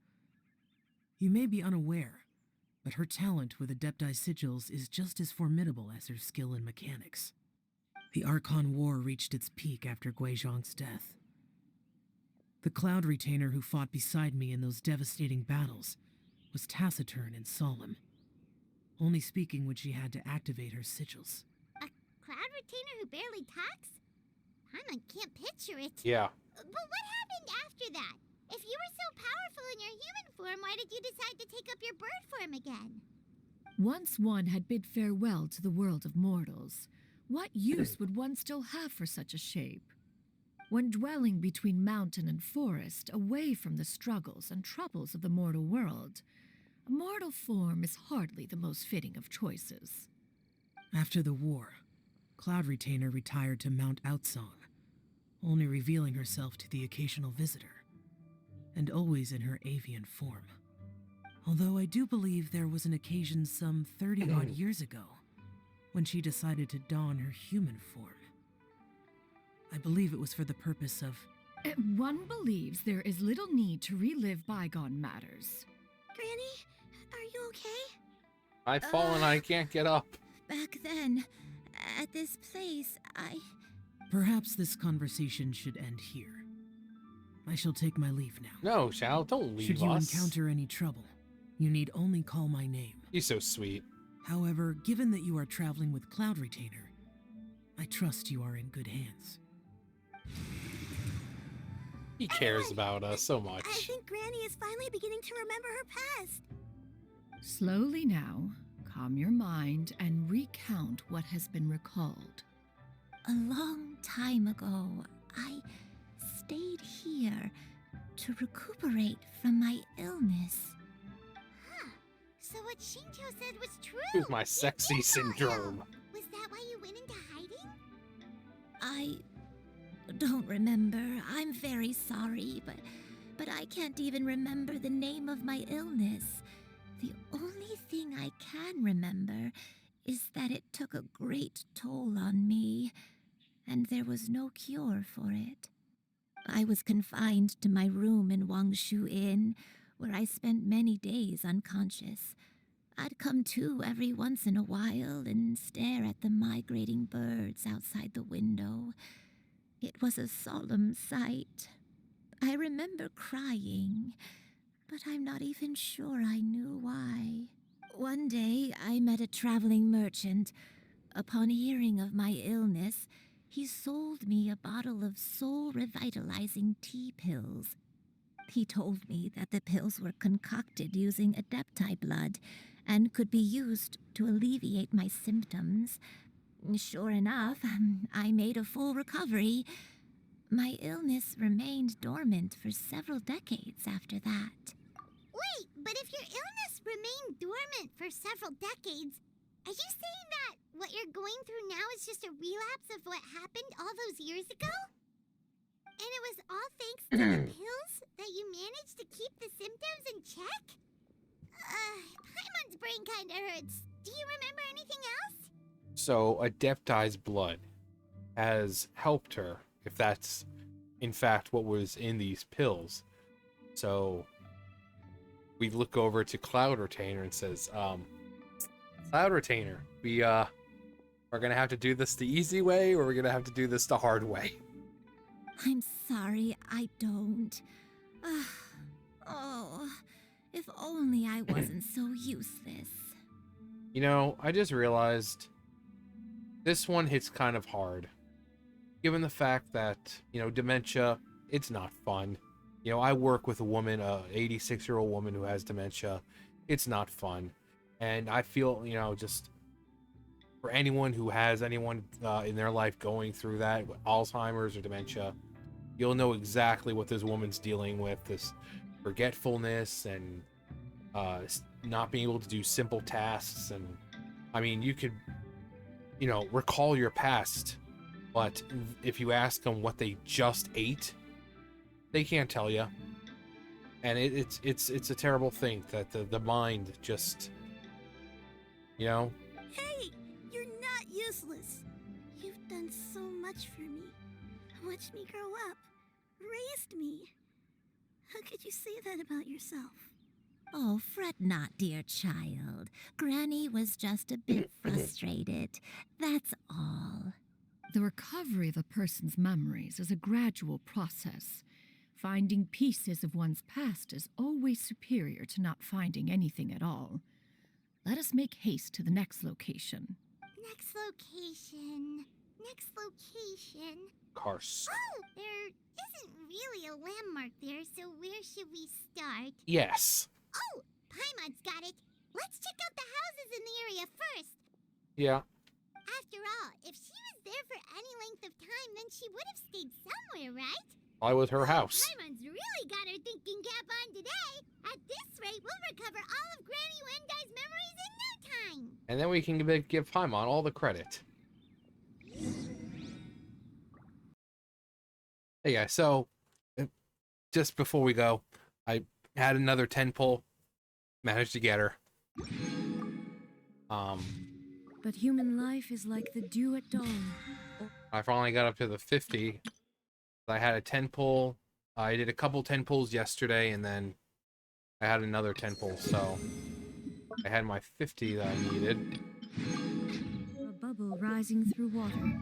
You may be unaware, but her talent with Adepti sigils is just as formidable as her skill in mechanics. The Archon War reached its peak after Guizhong's death. The Cloud Retainer who fought beside me in those devastating battles was taciturn and solemn, only speaking when she had to activate her sigils. A Cloud Retainer who barely talks? Paimon can't picture it. Yeah. But what happened after that? If you were so powerful in your human form, why did you decide to take up your bird form again? Once one had bid farewell to the world of mortals, what use would one still have for such a shape? When dwelling between mountain and forest, away from the struggles and troubles of the mortal world, a mortal form is hardly the most fitting of choices. After the war, Cloud Retainer retired to Mount Outsong, only revealing herself to the occasional visitor, and always in her avian form. Although I do believe there was an occasion some 30-odd years ago when she decided to don her human form. I believe it was for the purpose of... One believes there is little need to relive bygone matters. Granny, are you okay? I've fallen, I can't get up. Back then, at this place, Perhaps this conversation should end here. I shall take my leave now. No, Xiao, don't leave Should you us. encounter any trouble, you need only call my name. He's so sweet. However, given that you are traveling with Cloud Retainer, I trust you are in good hands. He cares about us so much. I think Granny is finally beginning to remember her past. Slowly now, calm your mind and recount what has been recalled. a long time ago, I stayed here to recuperate from my illness. So what Shinto said was true. It was my sexy syndrome. Was that why you went into hiding? I don't remember. I'm very sorry, but I can't even remember the name of my illness. The only thing I can remember is that it took a great toll on me, and there was no cure for it. I was confined to my room in Wangshu Inn, where I spent many days unconscious. I'd come to every once in a while and stare at the migrating birds outside the window. It was a solemn sight. I remember crying, but I'm not even sure I knew why. One day, I met a traveling merchant. Upon hearing of my illness, he sold me a bottle of soul-revitalizing tea pills. He told me that the pills were concocted using adepti blood and could be used to alleviate my symptoms. Sure enough, I made a full recovery. My illness remained dormant for several decades after that. Wait, but if your illness remained dormant for several decades, are you saying that what you're going through now is just a relapse of what happened all those years ago? And it was all thanks to the pills that you managed to keep the symptoms in check? Paimon's brain kinda hurts. Do you remember anything else? So Adepti's blood has helped her, if that's in fact what was in these pills. So we look over to Cloud Retainer and says, Cloud Retainer, we are gonna have to do this the easy way, or we're gonna have to do this the hard way. I'm sorry, I don't. Oh, if only I wasn't so useless. You know, I just realized this one hits kind of hard. Given the fact that, you know, dementia, it's not fun. You know, I work with a woman, a 86-year-old woman who has dementia. It's not fun. And I feel, you know, just for anyone who has anyone in their life going through that, Alzheimer's or dementia, you'll know exactly what this woman's dealing with, this forgetfulness and not being able to do simple tasks. And I mean, you could, you know, recall your past, but if you ask them what they just ate, they can't tell you. And it's a terrible thing that the mind just, you know. Hey, you're not useless. You've done so much for me. Watched me grow up, raised me. How could you say that about yourself? Oh, fret not, dear child. Granny was just a bit frustrated. That's all. The recovery of a person's memories is a gradual process. Finding pieces of one's past is always superior to not finding anything at all. Let us make haste to the next location. Next location. Karsk. Oh, there isn't really a landmark there, so where should we start? Yes. Oh, Paimon's got it. Let's check out the houses in the area first. Yeah. After all, if she was there for any length of time, then she would have stayed somewhere, right? Why was her house? Paimon's really got her thinking cap on today. At this rate, we'll recover all of Granny Wendai's memories in no time. And then we can give Paimon all the credit. Hey guys, so just before we go, I had another 10 pull, managed to get her. But human life is like the dew at dawn. I finally got up to the 50. I had a 10 pull. I did a couple 10 pulls yesterday, and then I had another 10 pull, so I had my 50 that I needed. A bubble rising through water.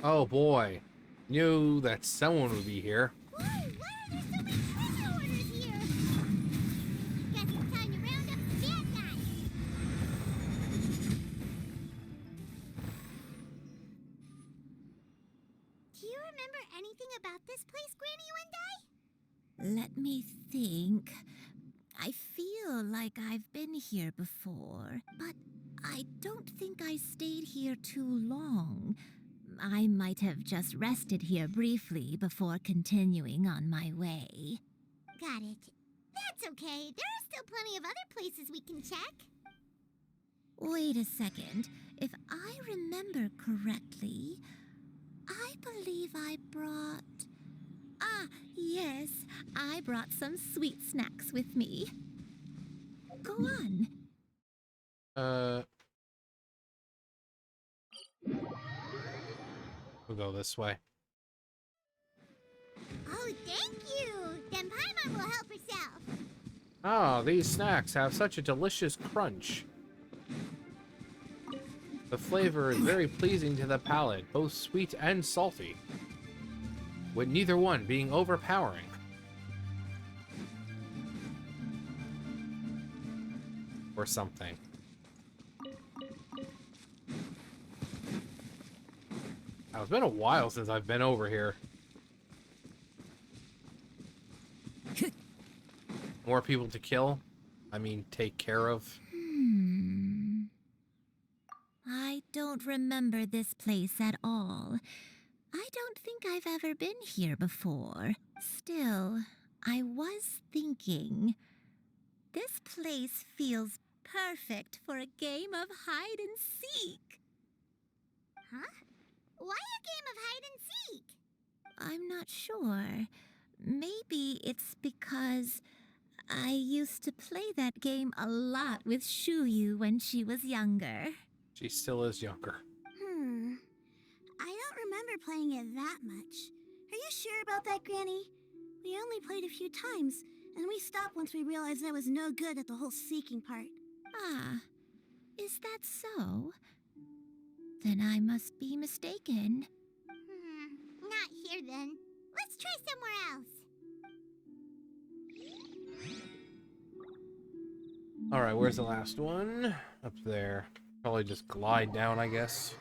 Oh boy, knew that someone would be here. Whoa, why are there so many treasure orders here? Guess it's time to round up the bad guys. Do you remember anything about this place, Granny Wendai? Let me think. I feel like I've been here before, but I don't think I stayed here too long. I might have just rested here briefly before continuing on my way. Got it. That's okay. There are still plenty of other places we can check. Wait a second. If I remember correctly, I believe I brought... Ah, yes, I brought some sweet snacks with me. Go on. We'll go this way. Oh, thank you! Then Paimon will help herself. Ah, these snacks have such a delicious crunch. The flavor is very pleasing to the palate, both sweet and salty, with neither one being overpowering. Or something. Now, it's been a while since I've been over here. More people to kill? I mean, take care of? I don't remember this place at all. I don't think I've ever been here before. Still, I was thinking, this place feels perfect for a game of hide and seek. Huh? Why a game of hide and seek? I'm not sure. Maybe it's because I used to play that game a lot with Xianyun when she was younger. She still is younger. I don't remember playing it that much. Are you sure about that, Granny? We only played a few times, and we stopped once we realized I was no good at the whole seeking part. Ah, is that so? Then I must be mistaken. Not here then. Let's try somewhere else. Alright, where's the last one? Up there. Probably just glide down, I guess.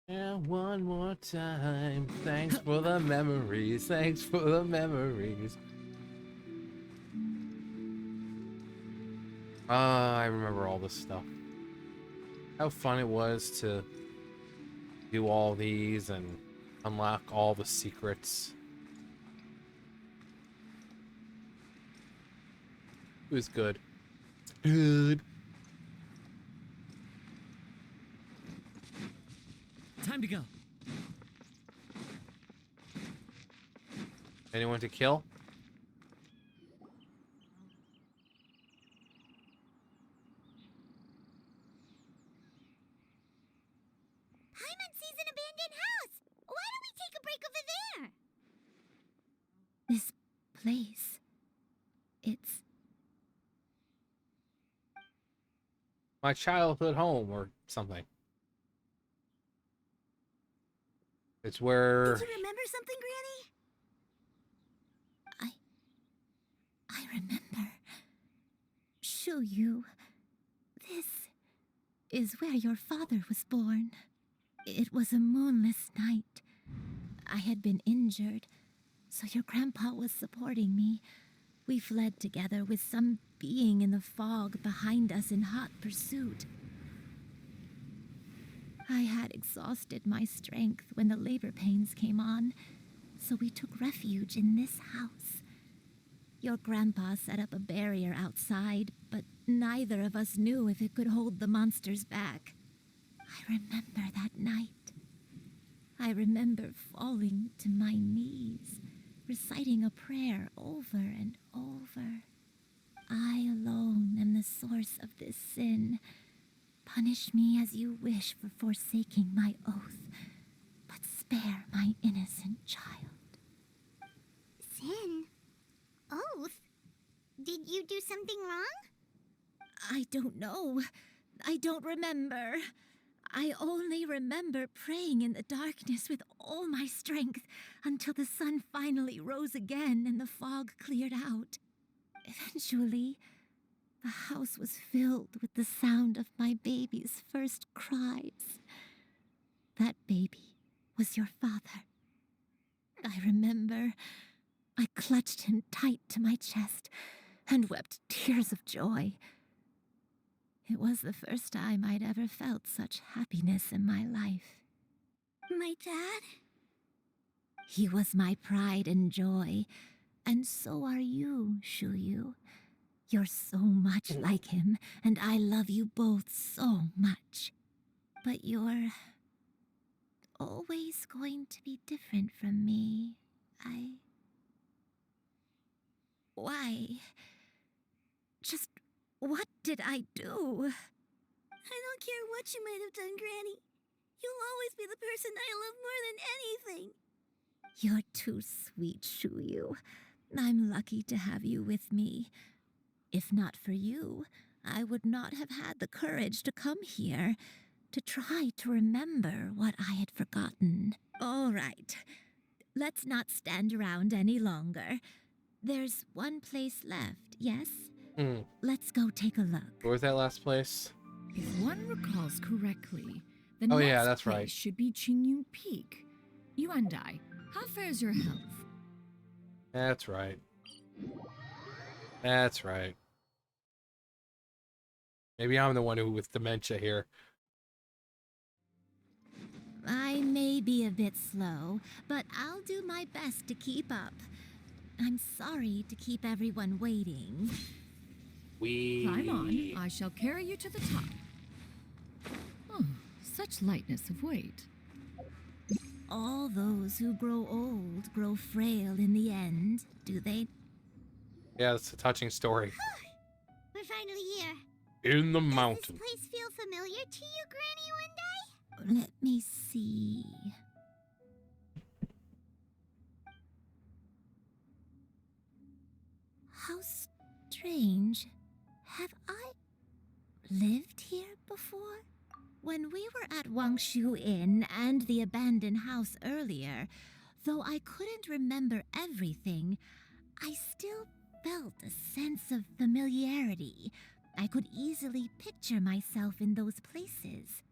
Yeah, one more time. Thanks for the memories. Thanks for the memories. I remember all this stuff. How fun it was to do all these and unlock all the secrets. It was good. Good. Time to go. Anyone to kill? Paimon sees an abandoned house. Why don't we take a break over there? This place. It's My childhood home or something. It's where... Did you remember something, Granny? I remember. Xianyun. This is where your father was born. It was a moonless night. I had been injured, so your grandpa was supporting me. We fled together with some being in the fog behind us in hot pursuit. I had exhausted my strength when the labor pains came on, so we took refuge in this house. Your grandpa set up a barrier outside, but neither of us knew if it could hold the monsters back. I remember that night. I remember falling to my knees, reciting a prayer over and over. I alone am the source of this sin. Punish me as you wish for forsaking my oath, but spare my innocent child. Sin? Oath? Did you do something wrong? I don't know. I don't remember. I only remember praying in the darkness with all my strength until the sun finally rose again and the fog cleared out. Eventually, the house was filled with the sound of my baby's first cries. That baby was your father. I remember I clutched him tight to my chest and wept tears of joy It was the first time I'd ever felt such happiness in my life. My dad? He was my pride and joy, and so are you, Shuyu. You're so much like him, and I love you both so much. But you're always going to be different from me. Why? Just what did I do? I don't care what you might have done, Granny. You'll always be the person I love more than anything. You're too sweet, Shuyu. I'm lucky to have you with me. If not for you, I would not have had the courage to come here, to try to remember what I had forgotten. All right, let's not stand around any longer. There's one place left, yes? Let's go take a look. Where's that last place? If one recalls correctly, the Oh, next yeah, that's place right. should be Xianyun Peak. You and I, how fares your health? That's right. That's right. Maybe I'm the one who with dementia here. I may be a bit slow, but I'll do my best to keep up. I'm sorry to keep everyone waiting. Climb on. I shall carry you to the top. Oh, such lightness of weight. All those who grow old grow frail in the end, do they? Yeah, it's a touching story. We're finally here. In the Does mountain. this place feel familiar to you, Granny One Day? Let me see. How strange. Have I lived here before? When we were at Wangshu Inn and the abandoned house earlier, though I couldn't remember everything, I still felt a sense of familiarity. I could easily picture myself in those places.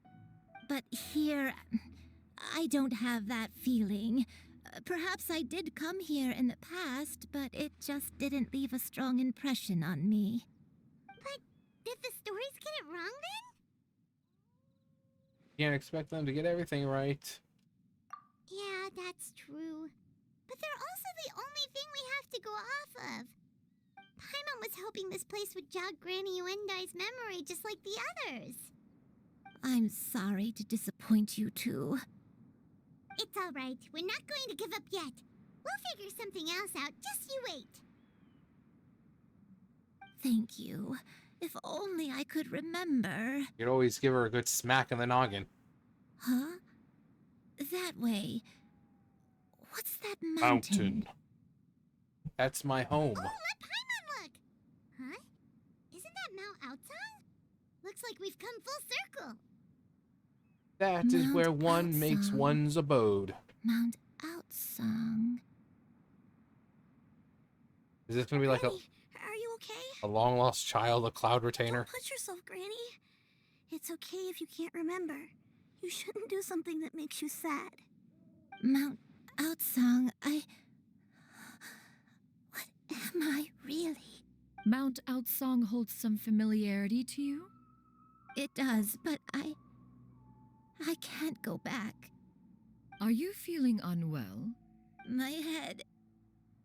But here, I don't have that feeling. Perhaps I did come here in the past, but it just didn't leave a strong impression on me. But did the stories get it wrong then? Can't expect them to get everything right. Yeah, that's true. But they're also the only thing we have to go off of. Paimon was hoping this place would jog Granny Uendai's memory just like the others. I'm sorry to disappoint you too. It's all right. We're not going to give up yet. We'll figure something else out. Just you wait. Thank you. If only I could remember. You'd always give her a good smack in the noggin. Huh? That way. What's that mountain? That's my home. Oh, let Paimon look! Huh? Isn't that Mount Outsong? Looks like we've come full circle. That is Mount where one makes Outsong. one's abode. Mount Outsong. Is this gonna be like Granny, are you okay? a long lost child, a cloud retainer? Don't push yourself, Granny. It's okay if you can't remember. You shouldn't do something that makes you sad. Mount Outsong, What am I really? Mount Outsong holds some familiarity to you? It does, but I can't go back. Are you feeling unwell? My head,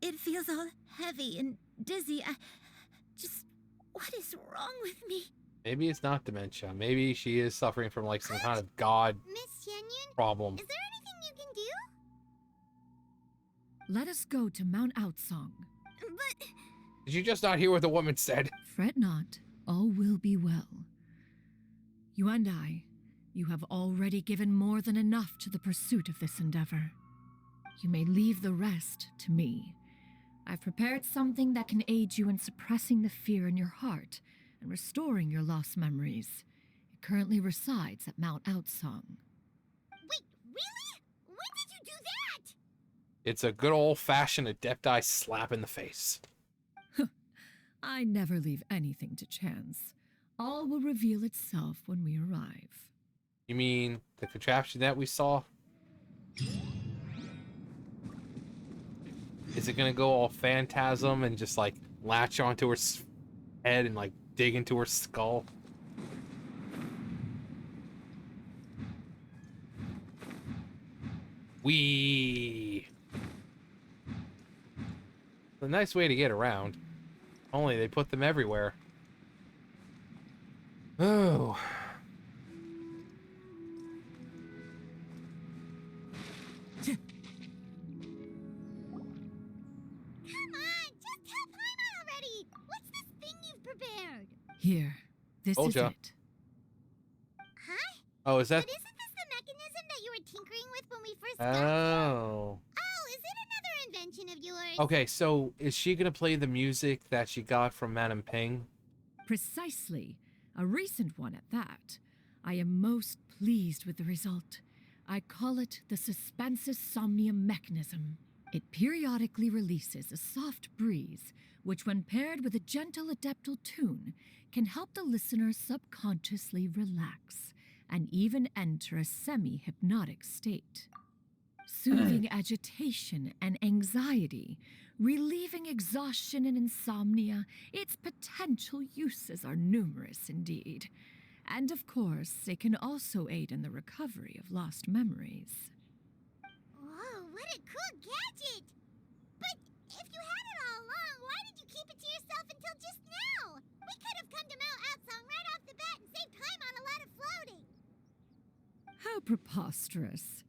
it feels all heavy and dizzy. What is wrong with me? Maybe it's not dementia. Maybe she is suffering from like some kind of god Miss Xianyun, problem. is there anything you can do? Let us go to Mount Outsong. But Did you just not hear what the woman said? Fret not, all will be well. You and I, you have already given more than enough to the pursuit of this endeavor. You may leave the rest to me. I've prepared something that can aid you in suppressing the fear in your heart and restoring your lost memories. It currently resides at Mount Outsong. Wait, really? When did you do that? It's a good old-fashioned Adepti slap in the face. I never leave anything to chance. All will reveal itself when we arrive. You mean the contraption that we saw? Is it gonna go all phantasm and just like latch onto her head and like dig into her skull? Wee. It's a nice way to get around. Only they put them everywhere. Oh. Come on, just tell Paimon already. What's this thing you've prepared? Here, this Told is ya. it. Huh? Oh, is that? But isn't this the mechanism that you were tinkering with when we first got here? Oh. Oh, is it another invention of yours? Okay, so is she gonna play the music that she got from Madame Ping? Precisely. A recent one at that. I am most pleased with the result. I call it the Suspensus Somnium mechanism. It periodically releases a soft breeze, which when paired with a gentle adeptal tune, can help the listener subconsciously relax and even enter a semi-hypnotic state. Soothing agitation and anxiety, relieving exhaustion and insomnia, its potential uses are numerous indeed. And of course, it can also aid in the recovery of lost memories. Whoa, what a cool gadget! But if you had it all along, why did you keep it to yourself until just now? We could have come to Mount Outsong right off the bat and saved Paimon a lot of floating. How preposterous.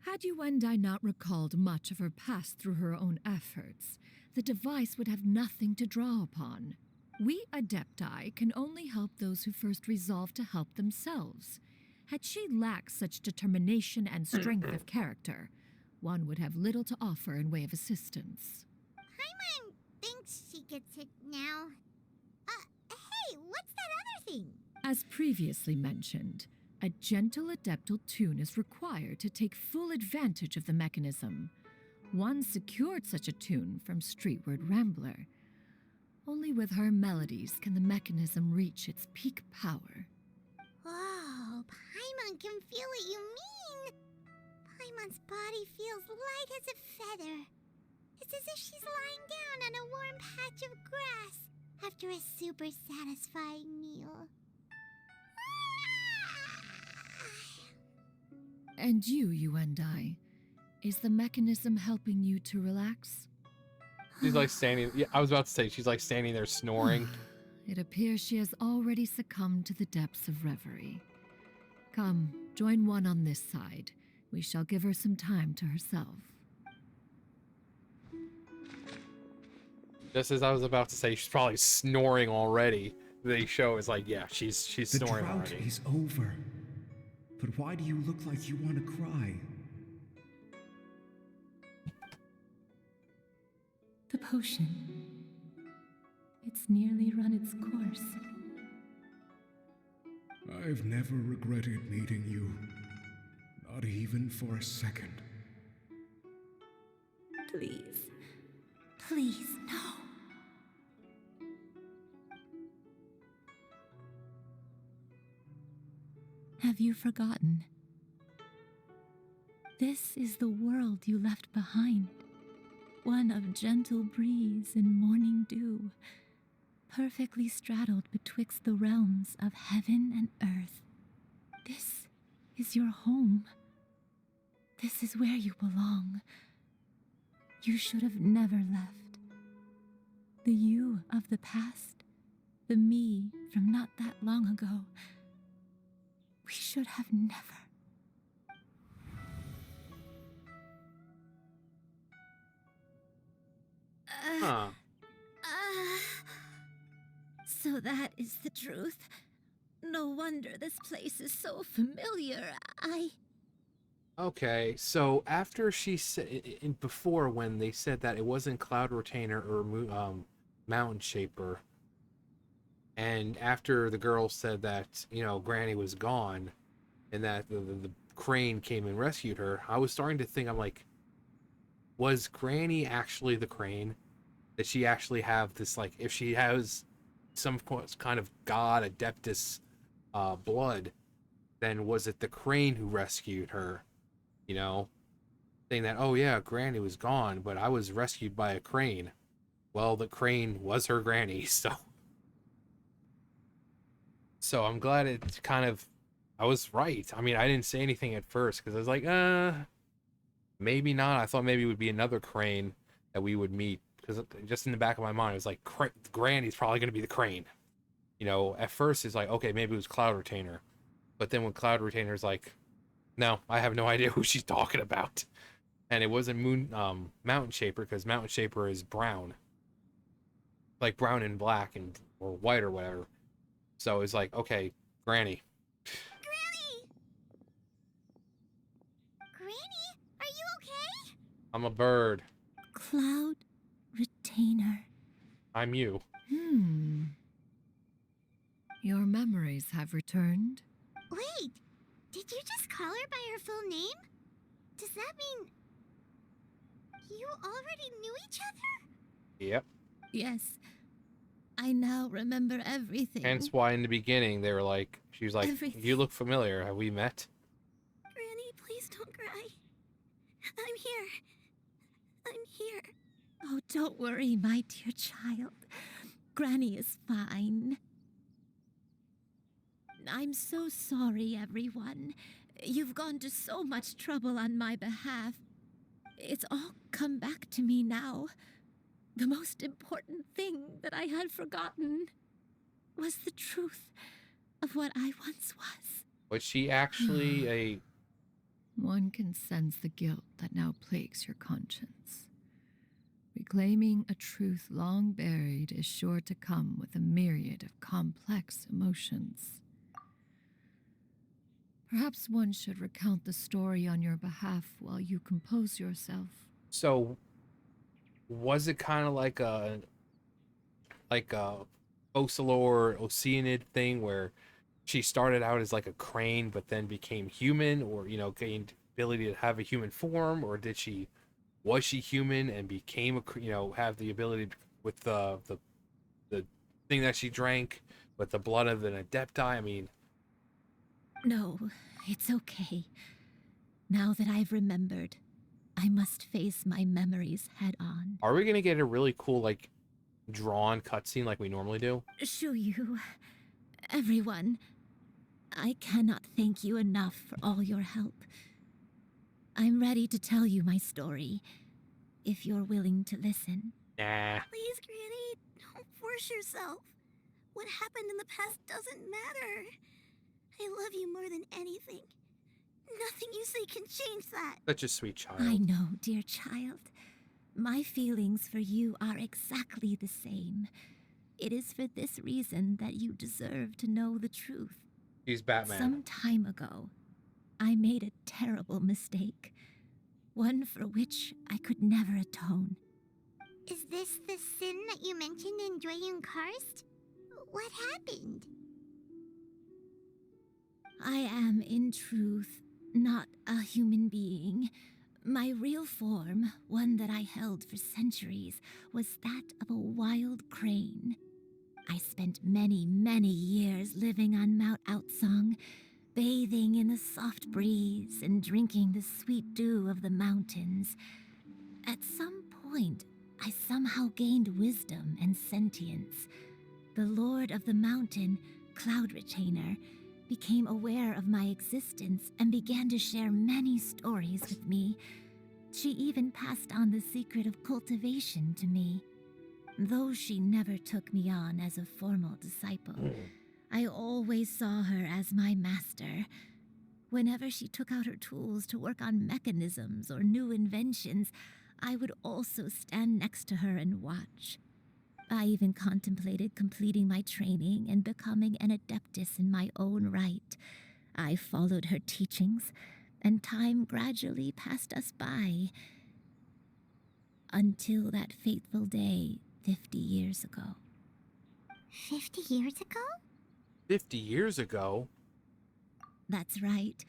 Had Yuendai not recalled much of her past through her own efforts, the device would have nothing to draw upon. We Adepti can only help those who first resolve to help themselves. Had she lacked such determination and strength of character, one would have little to offer in way of assistance. Paimon thinks she gets it now. Hey, what's that other thing? As previously mentioned, a gentle adeptal tune is required to take full advantage of the mechanism. One secured such a tune from Streetward Rambler. Only with her melodies can the mechanism reach its peak power. Whoa, Paimon can feel what you mean. Paimon's body feels light as a feather. It's as if she's lying down on a warm patch of grass after a super satisfying meal. And you and I, is the mechanism helping you to relax? She's like standing. Yeah, I was about to say she's like standing there snoring. It appears she has already succumbed to the depths of reverie. Come, join one on this side. We shall give her some time to herself. Just as I was about to say, she's probably snoring already. The show is like, yeah, she's snoring The already. drought is over. But why do you look like you want to cry? The potion. It's nearly run its course. I've never regretted meeting you. Not even for a second. Please. Please, no. Have you forgotten? This is the world you left behind. One of gentle breeze and morning dew, perfectly straddled betwixt the realms of heaven and earth. This is your home. This is where you belong. You should have never left. The you of the past, the me from not that long ago, we should have never. Huh. So that is the truth. No wonder this place is so familiar. Okay, so after she said, before when they said that it wasn't Cloud Retainer or Mountain Shaper, and after the girl said that, you know, Granny was gone, and that the crane came and rescued her, I was starting to think, I'm like, was Granny actually the crane? Did she actually have this, like, if she has some kind of god adeptus blood, then was it the crane who rescued her? You know, saying that, oh yeah, Granny was gone, but I was rescued by a crane. Well, the crane was her granny, so I'm glad it kind of, I was right. I mean, I didn't say anything at first because I was like, Maybe not. I thought maybe it would be another crane that we would meet. Because just in the back of my mind, it was like, Granny's probably going to be the crane. You know, at first it's like, okay, maybe it was Cloud Retainer. But then when Cloud Retainer's like, no, I have no idea who she's talking about. And it wasn't Mountain Shaper, because Mountain Shaper is brown. Like brown and black or white or whatever. So it's like, okay, Granny. Granny, are you okay? I'm a bird. Cloud Retainer. I'm you. Your memories have returned. Wait, did you just call her by her full name? Does that mean you already knew each other? Yep. Yes. I now remember everything. Hence why in the beginning they were like, she was like, Everything. you look familiar. Have we met? Granny, please don't cry. I'm here. I'm here. Oh, don't worry, my dear child. Granny is fine. I'm so sorry, everyone. You've gone to so much trouble on my behalf. It's all come back to me now. The most important thing that I had forgotten was the truth of what I once was. Was she actually a... One can sense the guilt that now plagues your conscience. Reclaiming a truth long buried is sure to come with a myriad of complex emotions. Perhaps one should recount the story on your behalf while you compose yourself. So, was it kind of like a Ocelor Oceanid thing where she started out as like a crane but then became human, or, you know, gained ability to have a human form, or was she human and became a, you know, have the ability with the thing that she drank with the blood of an Adepti? I mean, No, it's okay. Now that I've remembered, I must face my memories head on. are we gonna get a really cool, like, drawn cutscene like we normally do? Shuyu, everyone, I cannot thank you enough for all your help. I'm ready to tell you my story, if you're willing to listen. Nah. Please, Granny, don't force yourself. What happened in the past doesn't matter. I love you more than anything. Nothing you say can change that. Such a sweet child. I know, dear child. My feelings for you are exactly the same. It is for this reason that you deserve to know the truth. He's Batman. Some time ago, I made a terrible mistake. One for which I could never atone. Is this the sin that you mentioned in Xianyun Karst? What happened? I am, in truth, not a human being. My real form, one that I held for centuries, was that of a wild crane. I spent many, many years living on Mount Outsong, bathing in the soft breeze and drinking the sweet dew of the mountains. At some point, I somehow gained wisdom and sentience. The Lord of the Mountain, Cloud Retainer, became aware of my existence and began to share many stories with me. She even passed on the secret of cultivation to me. Though she never took me on as a formal disciple, I always saw her as my master. Whenever she took out her tools to work on mechanisms or new inventions, I would also stand next to her and watch. I even contemplated completing my training and becoming an adeptus in my own right. I followed her teachings, and time gradually passed us by. Until that fateful day 50 years ago. 50 years ago? 50 years ago? That's right.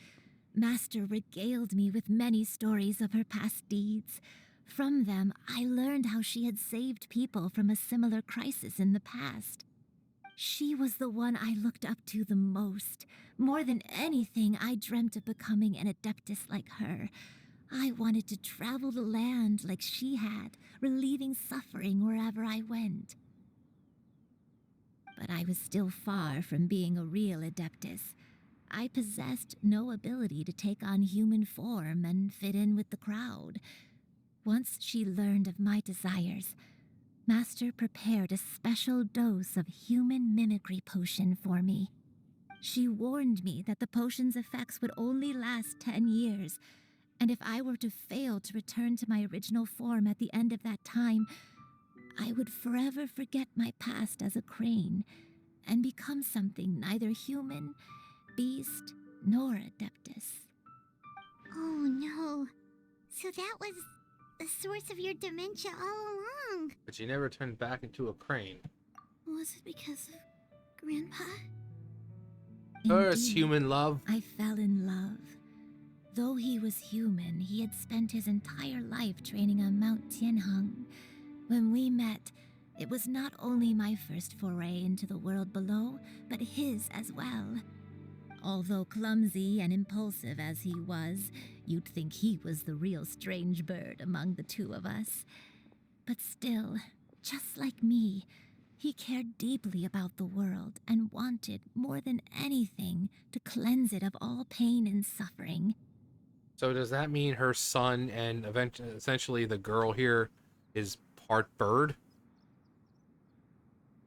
Master regaled me with many stories of her past deeds. From them, I learned how she had saved people from a similar crisis in the past. She was the one I looked up to the most. More than anything, I dreamt of becoming an adeptus like her. I wanted to travel the land like she had, relieving suffering wherever I went. But I was still far from being a real adeptus. I possessed no ability to take on human form and fit in with the crowd. Once she learned of my desires, Master prepared a special dose of human mimicry potion for me. She warned me that the potion's effects would only last 10 years, and if I were to fail to return to my original form at the end of that time, I would forever forget my past as a crane and become something neither human, beast, nor adeptus. Oh no. So that was the source of your dementia all along. But you never turned back into a crane. Was it because of Grandpa? First, Indeed, human love. I fell in love. Though he was human, he had spent his entire life training on Mount Tianheng. When we met, it was not only my first foray into the world below, but his as well. Although clumsy and impulsive as he was, you'd think he was the real strange bird among the two of us. But still, just like me, he cared deeply about the world and wanted, more than anything, to cleanse it of all pain and suffering. So does that mean her son and essentially the girl here is part bird?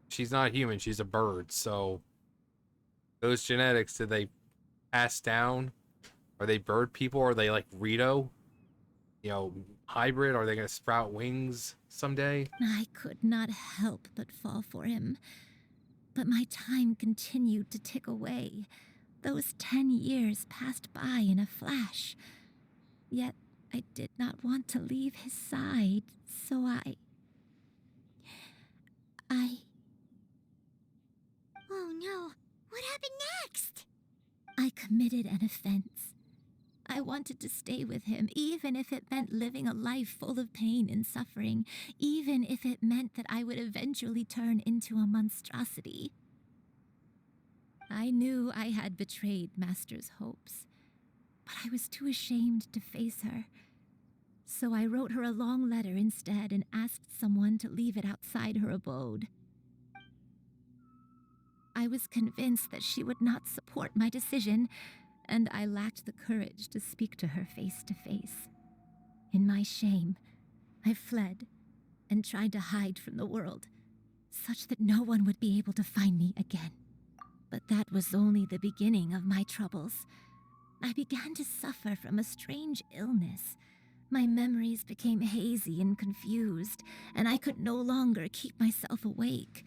She's not human, she's a bird, so those genetics, did they pass down? Are they bird people? Are they like Rito? You know, hybrid? Are they going to sprout wings someday? I could not help but fall for him. But my time continued to tick away. Those 10 years passed by in a flash. Yet I did not want to leave his side, so I... Oh no. What happened next? I committed an offense. I wanted to stay with him, even if it meant living a life full of pain and suffering, even if it meant that I would eventually turn into a monstrosity. I knew I had betrayed Master's hopes, but I was too ashamed to face her. So I wrote her a long letter instead and asked someone to leave it outside her abode. I was convinced that she would not support my decision, and I lacked the courage to speak to her face to face. In my shame, I fled and tried to hide from the world, such that no one would be able to find me again. But that was only the beginning of my troubles. I began to suffer from a strange illness. My memories became hazy and confused, and I could no longer keep myself awake.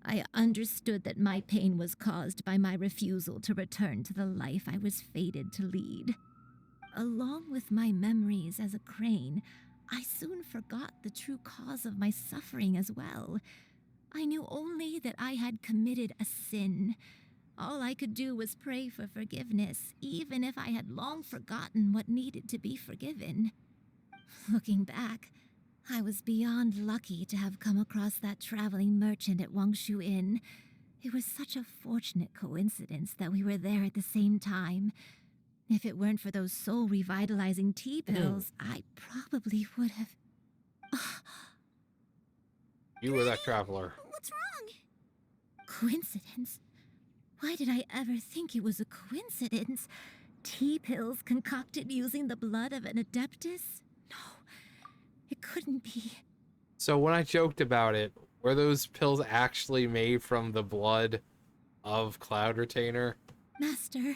I understood that my pain was caused by my refusal to return to the life I was fated to lead. Along with my memories as a crane, I soon forgot the true cause of my suffering as well. I knew only that I had committed a sin. All I could do was pray for forgiveness, even if I had long forgotten what needed to be forgiven. Looking back, I was beyond lucky to have come across that traveling merchant at Wangshu Inn. It was such a fortunate coincidence that we were there at the same time. If it weren't for those soul-revitalizing tea pills, I probably would have... You were that traveler. What's wrong? Coincidence? Why did I ever think it was a coincidence? Tea pills concocted using the blood of an adeptus? No, it couldn't be. So when I joked about it, were those pills actually made from the blood of Cloud Retainer? Master,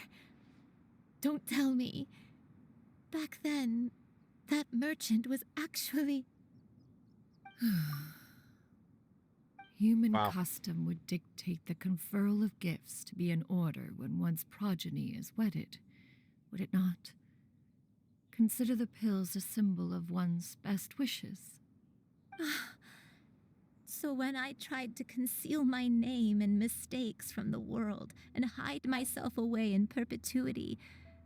don't tell me. Back then, that merchant was actually... Human custom would dictate the conferral of gifts to be in order when one's progeny is wedded, would it not? Consider the pills a symbol of one's best wishes. So when I tried to conceal my name and mistakes from the world and hide myself away in perpetuity,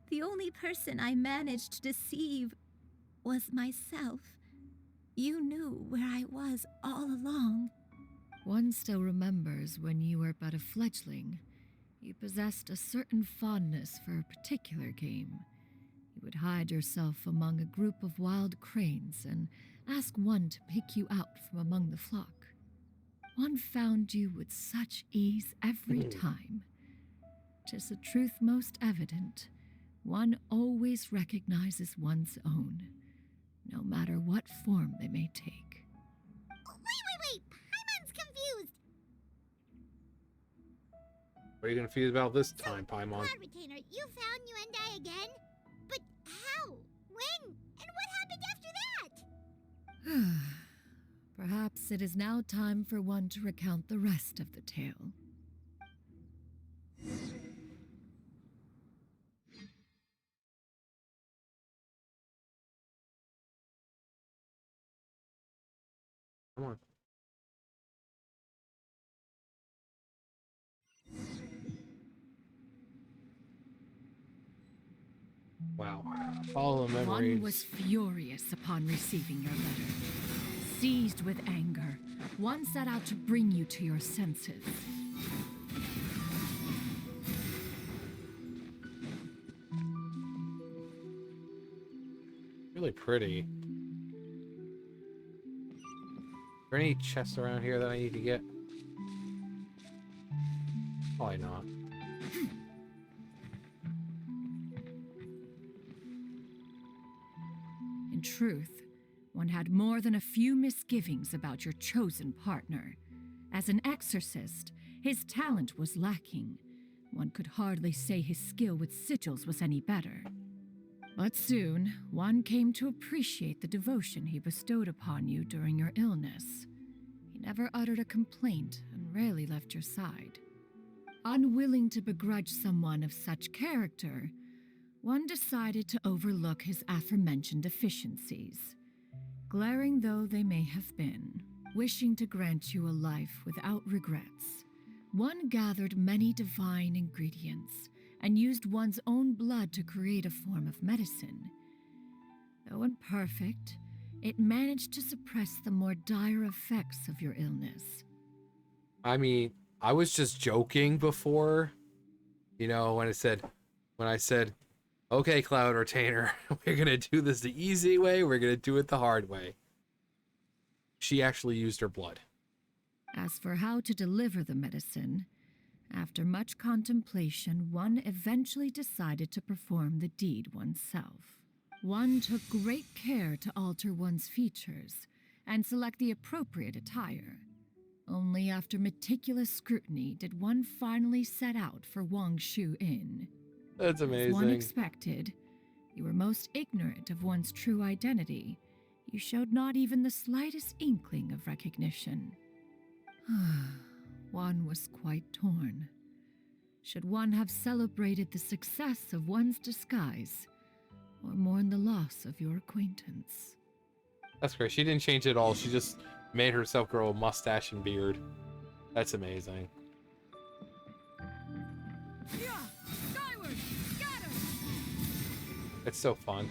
the only person I managed to deceive was myself. You knew where I was all along. One still remembers when you were but a fledgling. You possessed a certain fondness for a particular game. You would hide yourself among a group of wild cranes and ask one to pick you out from among the flock. One found you with such ease every time. 'Tis a truth most evident. One always recognizes one's own, no matter what form they may take. Wait! Paimon's confused! What are you confused about this time, Paimon? Cloud Retainer, you found Yuendai again? But how? When? And what happened after that? Perhaps it is now time for one to recount the rest of the tale. Come on. Wow. All the memories. One was furious upon receiving your letter. Seized with anger, one set out to bring you to your senses. Really pretty. Are there any chests around here that I need to get? Probably not. In truth, one had more than a few misgivings about your chosen partner. As an exorcist, his talent was lacking. One could hardly say his skill with sigils was any better. But soon, one came to appreciate the devotion he bestowed upon you during your illness. He never uttered a complaint and rarely left your side. Unwilling to begrudge someone of such character, one decided to overlook his aforementioned deficiencies. Glaring though they may have been, wishing to grant you a life without regrets, one gathered many divine ingredients and used one's own blood to create a form of medicine. Though imperfect, it managed to suppress the more dire effects of your illness. I mean, I was just joking before, you know, when I said, okay, Cloud Retainer, we're gonna do this the easy way, we're gonna do it the hard way. She actually used her blood. As for how to deliver the medicine, after much contemplation, one eventually decided to perform the deed oneself. One took great care to alter one's features and select the appropriate attire. Only after meticulous scrutiny did one finally set out for Wangshu Inn. That's amazing. As one expected, you were most ignorant of one's true identity. You showed not even the slightest inkling of recognition. One was quite torn. Should one have celebrated the success of one's disguise, or mourn the loss of your acquaintance? That's great. She didn't change at all. She just made herself grow a mustache and beard. That's amazing. Skyward! Scatter! It's so fun.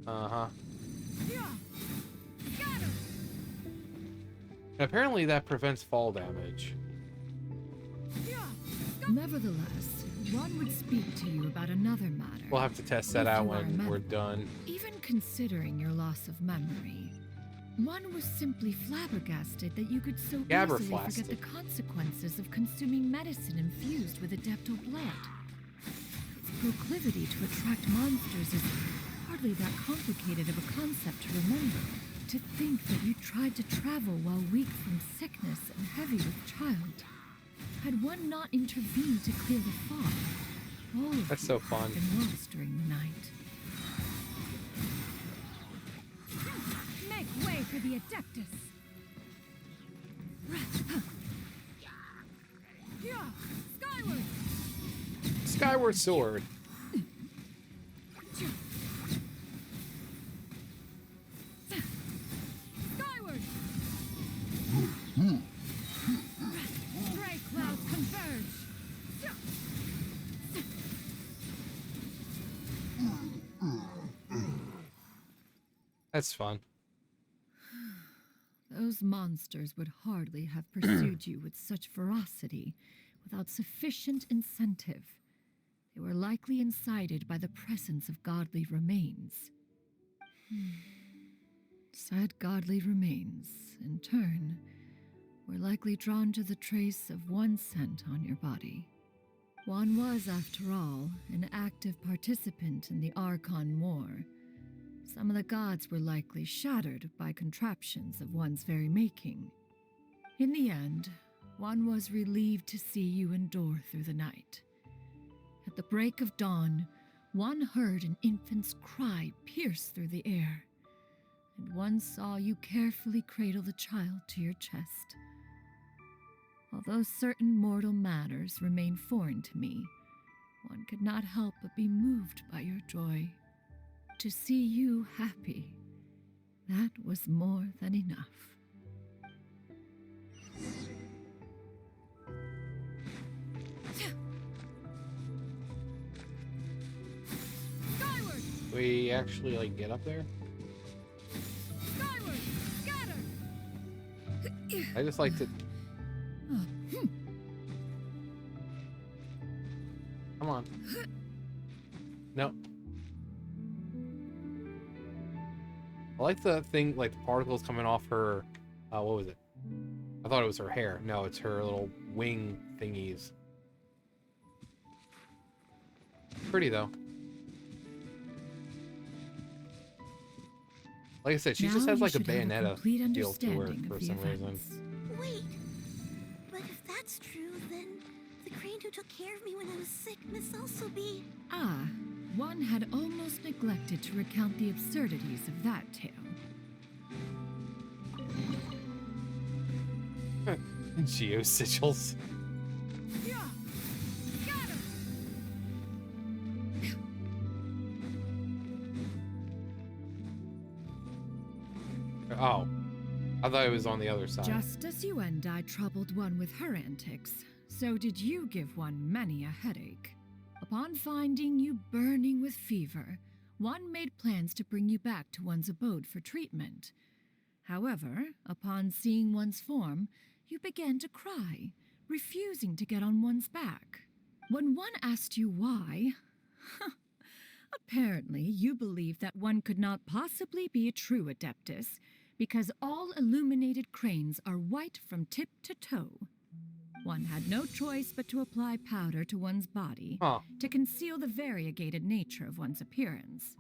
Uh-huh. And apparently that prevents fall damage. Nevertheless, one would speak to you about another matter. We'll have to test that if out you are when we're amenable. done. Even considering your loss of memory, one was simply flabbergasted that you could so easily forget the consequences of consuming medicine infused with adeptal blood. Its proclivity to attract monsters is hardly that complicated of a concept to remember. To think that you tried to travel while weak from sickness and heavy with child. Had one not intervened to clear the fog, all of That's you so would fun. have been lost during the night. Make way for the Adeptus! Skyward! Skyward Sword. Skyward! Gray clouds converge! That's fun. Those monsters would hardly have pursued you with such ferocity without sufficient incentive. They were likely incited by the presence of godly remains. said godly remains, in turn, were likely drawn to the trace of one scent on your body. One was, after all, an active participant in the Archon War. Some of the gods were likely shattered by contraptions of one's very making. In the end, one was relieved to see you endure through the night. At the break of dawn, one heard an infant's cry pierce through the air, and one saw you carefully cradle the child to your chest. Although certain mortal matters remain foreign to me, one could not help but be moved by your joy. To see you happy, that was more than enough. Skyward! We actually, like, get up there? Skyward! Scatter! I just like to... Come on. Nope. I like the thing, like, the particles coming off her... what was it? I thought it was her hair. No, it's her little wing thingies. Pretty, though. Like I said, she just has, like, a Bayonetta feel to her for some reason. Wait, but if that's true, then the crane who took care of me when I was sick must also be... Ah, one had almost neglected to recount the absurdities of that tale. Geosigils. Oh, I thought it was on the other side. Just as you and I troubled one with her antics, so did you give one many a headache. Upon finding you burning with fever, one made plans to bring you back to one's abode for treatment. However, upon seeing one's form, you began to cry, refusing to get on one's back. When one asked you why, apparently you believed that one could not possibly be a true Adeptus, because all illuminated cranes are white from tip to toe. One had no choice but to apply powder to one's body to conceal the variegated nature of one's appearance.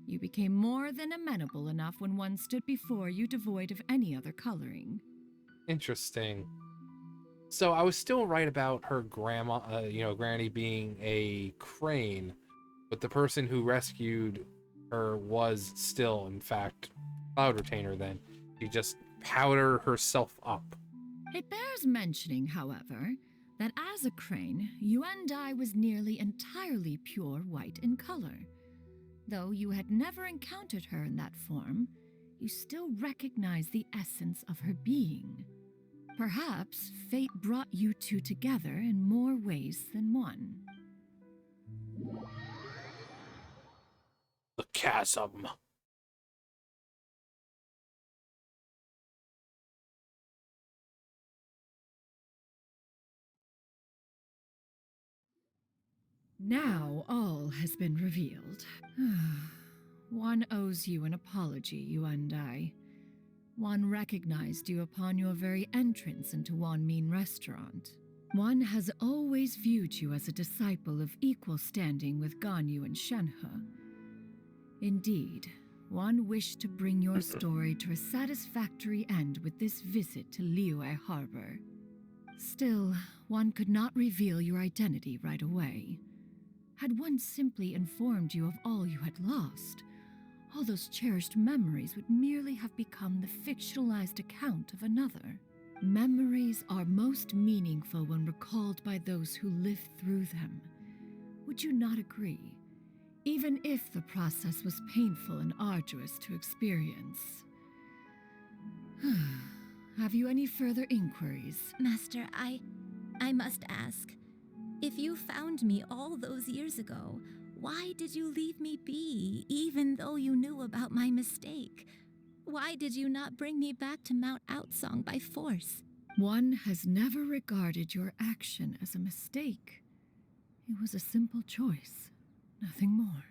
You became more than amenable enough when one stood before you devoid of any other coloring. Interesting. So I was still right about her grandma, Granny being a crane, but the person who rescued her was still, in fact, Cloud Retainer then. She just powdered herself up. It bears mentioning, however, that as a crane, Yuendai was nearly entirely pure white in color. Though you had never encountered her in that form, you still recognized the essence of her being. Perhaps fate brought you two together in more ways than one. The chasm. Now all has been revealed. One owes you an apology, you and I. One recognized you upon your very entrance into Wanmin Restaurant. One has always viewed you as a disciple of equal standing with Ganyu and Shenhe. Indeed, one wished to bring your story to a satisfactory end with this visit to Liyue Harbor. Still, one could not reveal your identity right away. Had one simply informed you of all you had lost, all those cherished memories would merely have become the fictionalized account of another. Memories are most meaningful when recalled by those who lived through them. Would you not agree? Even if the process was painful and arduous to experience. Have you any further inquiries? Master, I must ask. If you found me all those years ago, why did you leave me be, even though you knew about my mistake? Why did you not bring me back to Mount Outsong by force? One has never regarded your action as a mistake. It was a simple choice, nothing more.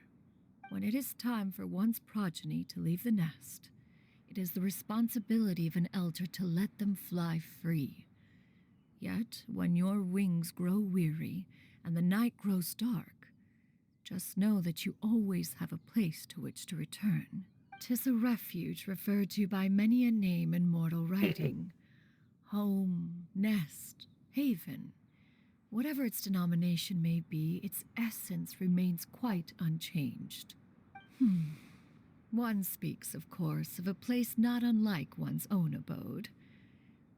When it is time for one's progeny to leave the nest, It is the responsibility of an elder to let them fly free. Yet, when your wings grow weary and the night grows dark, just know that you always have a place to which to return. 'Tis a refuge referred to by many a name in mortal writing. Home, nest, haven. Whatever its denomination may be, its essence remains quite unchanged. One speaks, of course, of a place not unlike one's own abode.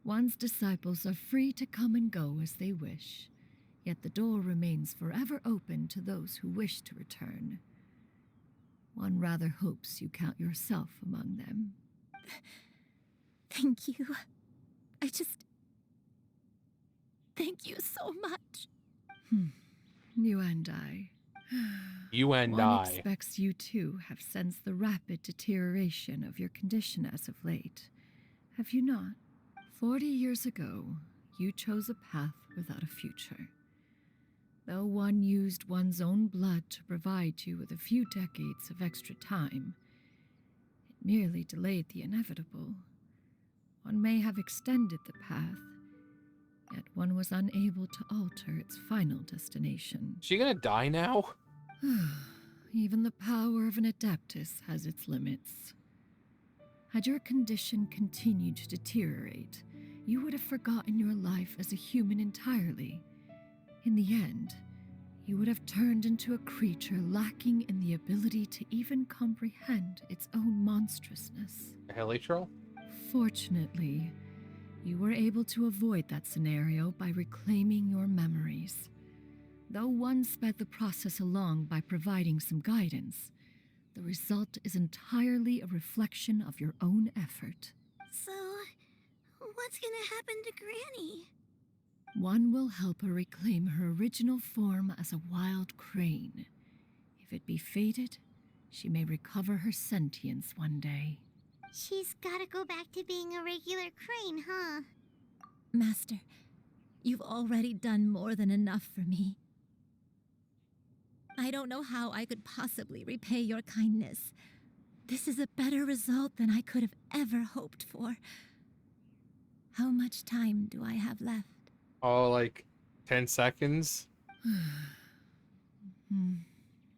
One's disciples are free to come and go as they wish, yet the door remains forever open to those who wish to return. One rather hopes you count yourself among them. Thank you. Thank you so much. You and I. You and One I. expects you too have sensed the rapid deterioration of your condition as of late. Have you not? 40 years ago, you chose a path without a future. Though one used one's own blood to provide you with a few decades of extra time, it merely delayed the inevitable. One may have extended the path, yet one was unable to alter its final destination. She gonna die now? Even the power of an adeptus has its limits. Had your condition continued to deteriorate, you would have forgotten your life as a human entirely. In the end, you would have turned into a creature lacking in the ability to even comprehend its own monstrousness. A helitroll? Fortunately, you were able to avoid that scenario by reclaiming your memories. Though one sped the process along by providing some guidance, the result is entirely a reflection of your own effort. So, what's gonna happen to Granny? One will help her reclaim her original form as a wild crane. If it be fated, she may recover her sentience one day. She's gotta go back to being a regular crane, huh? Master, you've already done more than enough for me. I don't know how I could possibly repay your kindness. This is a better result than I could have ever hoped for. How much time do I have left? Oh, like 10 seconds?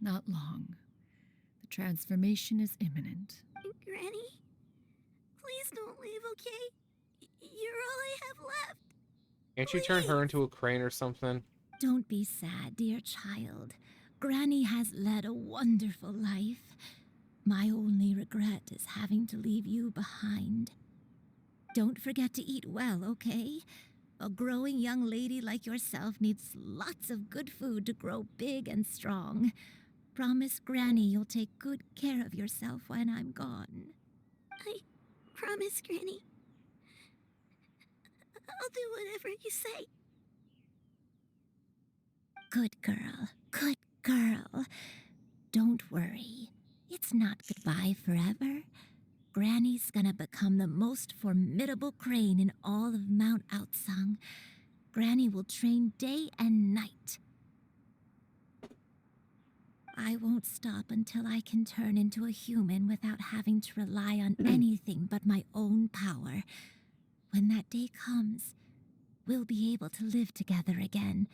Not long. The transformation is imminent. Granny? Please don't leave, okay? You're all I have left. Can't you turn her into a crane or something? Don't be sad, dear child. Granny has led a wonderful life. My only regret is having to leave you behind. Don't forget to eat well, okay? A growing young lady like yourself needs lots of good food to grow big and strong. Promise Granny you'll take good care of yourself when I'm gone. I promise, Granny. I'll do whatever you say. Good girl, good girl. Don't worry. It's not goodbye forever. Granny's gonna become the most formidable crane in all of Mount Outsung. Granny will train day and night. I won't stop until I can turn into a human without having to rely on anything but my own power. When that day comes, we'll be able to live together again,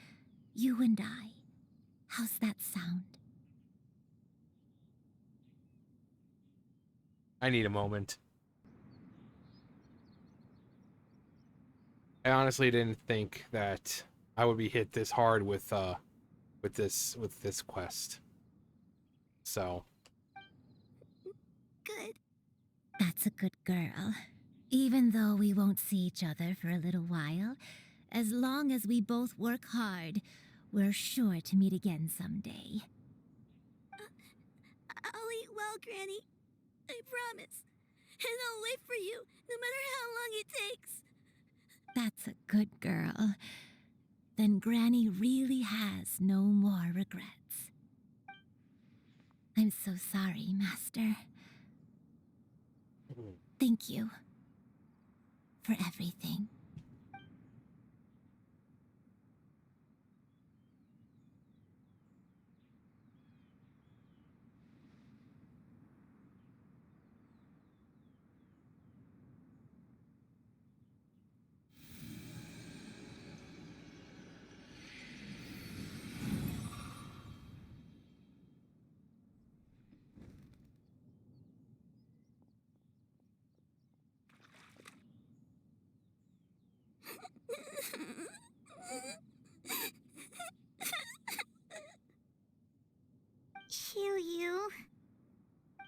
you and I. How's that sound? I need a moment. I honestly didn't think that I would be hit this hard with this quest. So. Good. That's a good girl. Even though we won't see each other for a little while, as long as we both work hard, we're sure to meet again someday. I'll eat well, Granny. I promise. And I'll wait for you, no matter how long it takes. That's a good girl. Then Granny really has no more regrets. I'm so sorry, Master. Thank you for everything.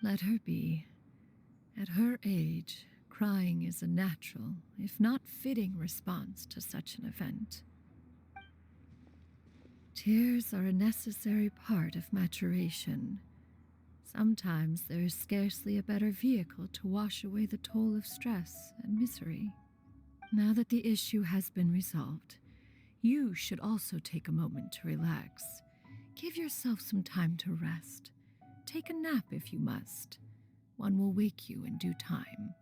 Let her be. At her age, crying is a natural, if not fitting, response to such an event. Tears are a necessary part of maturation. Sometimes there is scarcely a better vehicle to wash away the toll of stress and misery. Now that the issue has been resolved, you should also take a moment to relax. Give yourself some time to rest. Take a nap if you must. One will wake you in due time.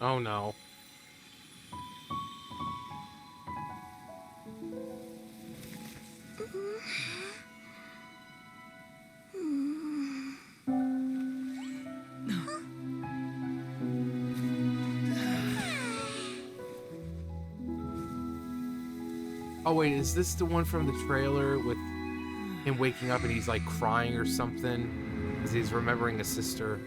Oh no. Oh wait, is this the one from the trailer with him waking up and he's like crying or something? Because he's remembering a sister.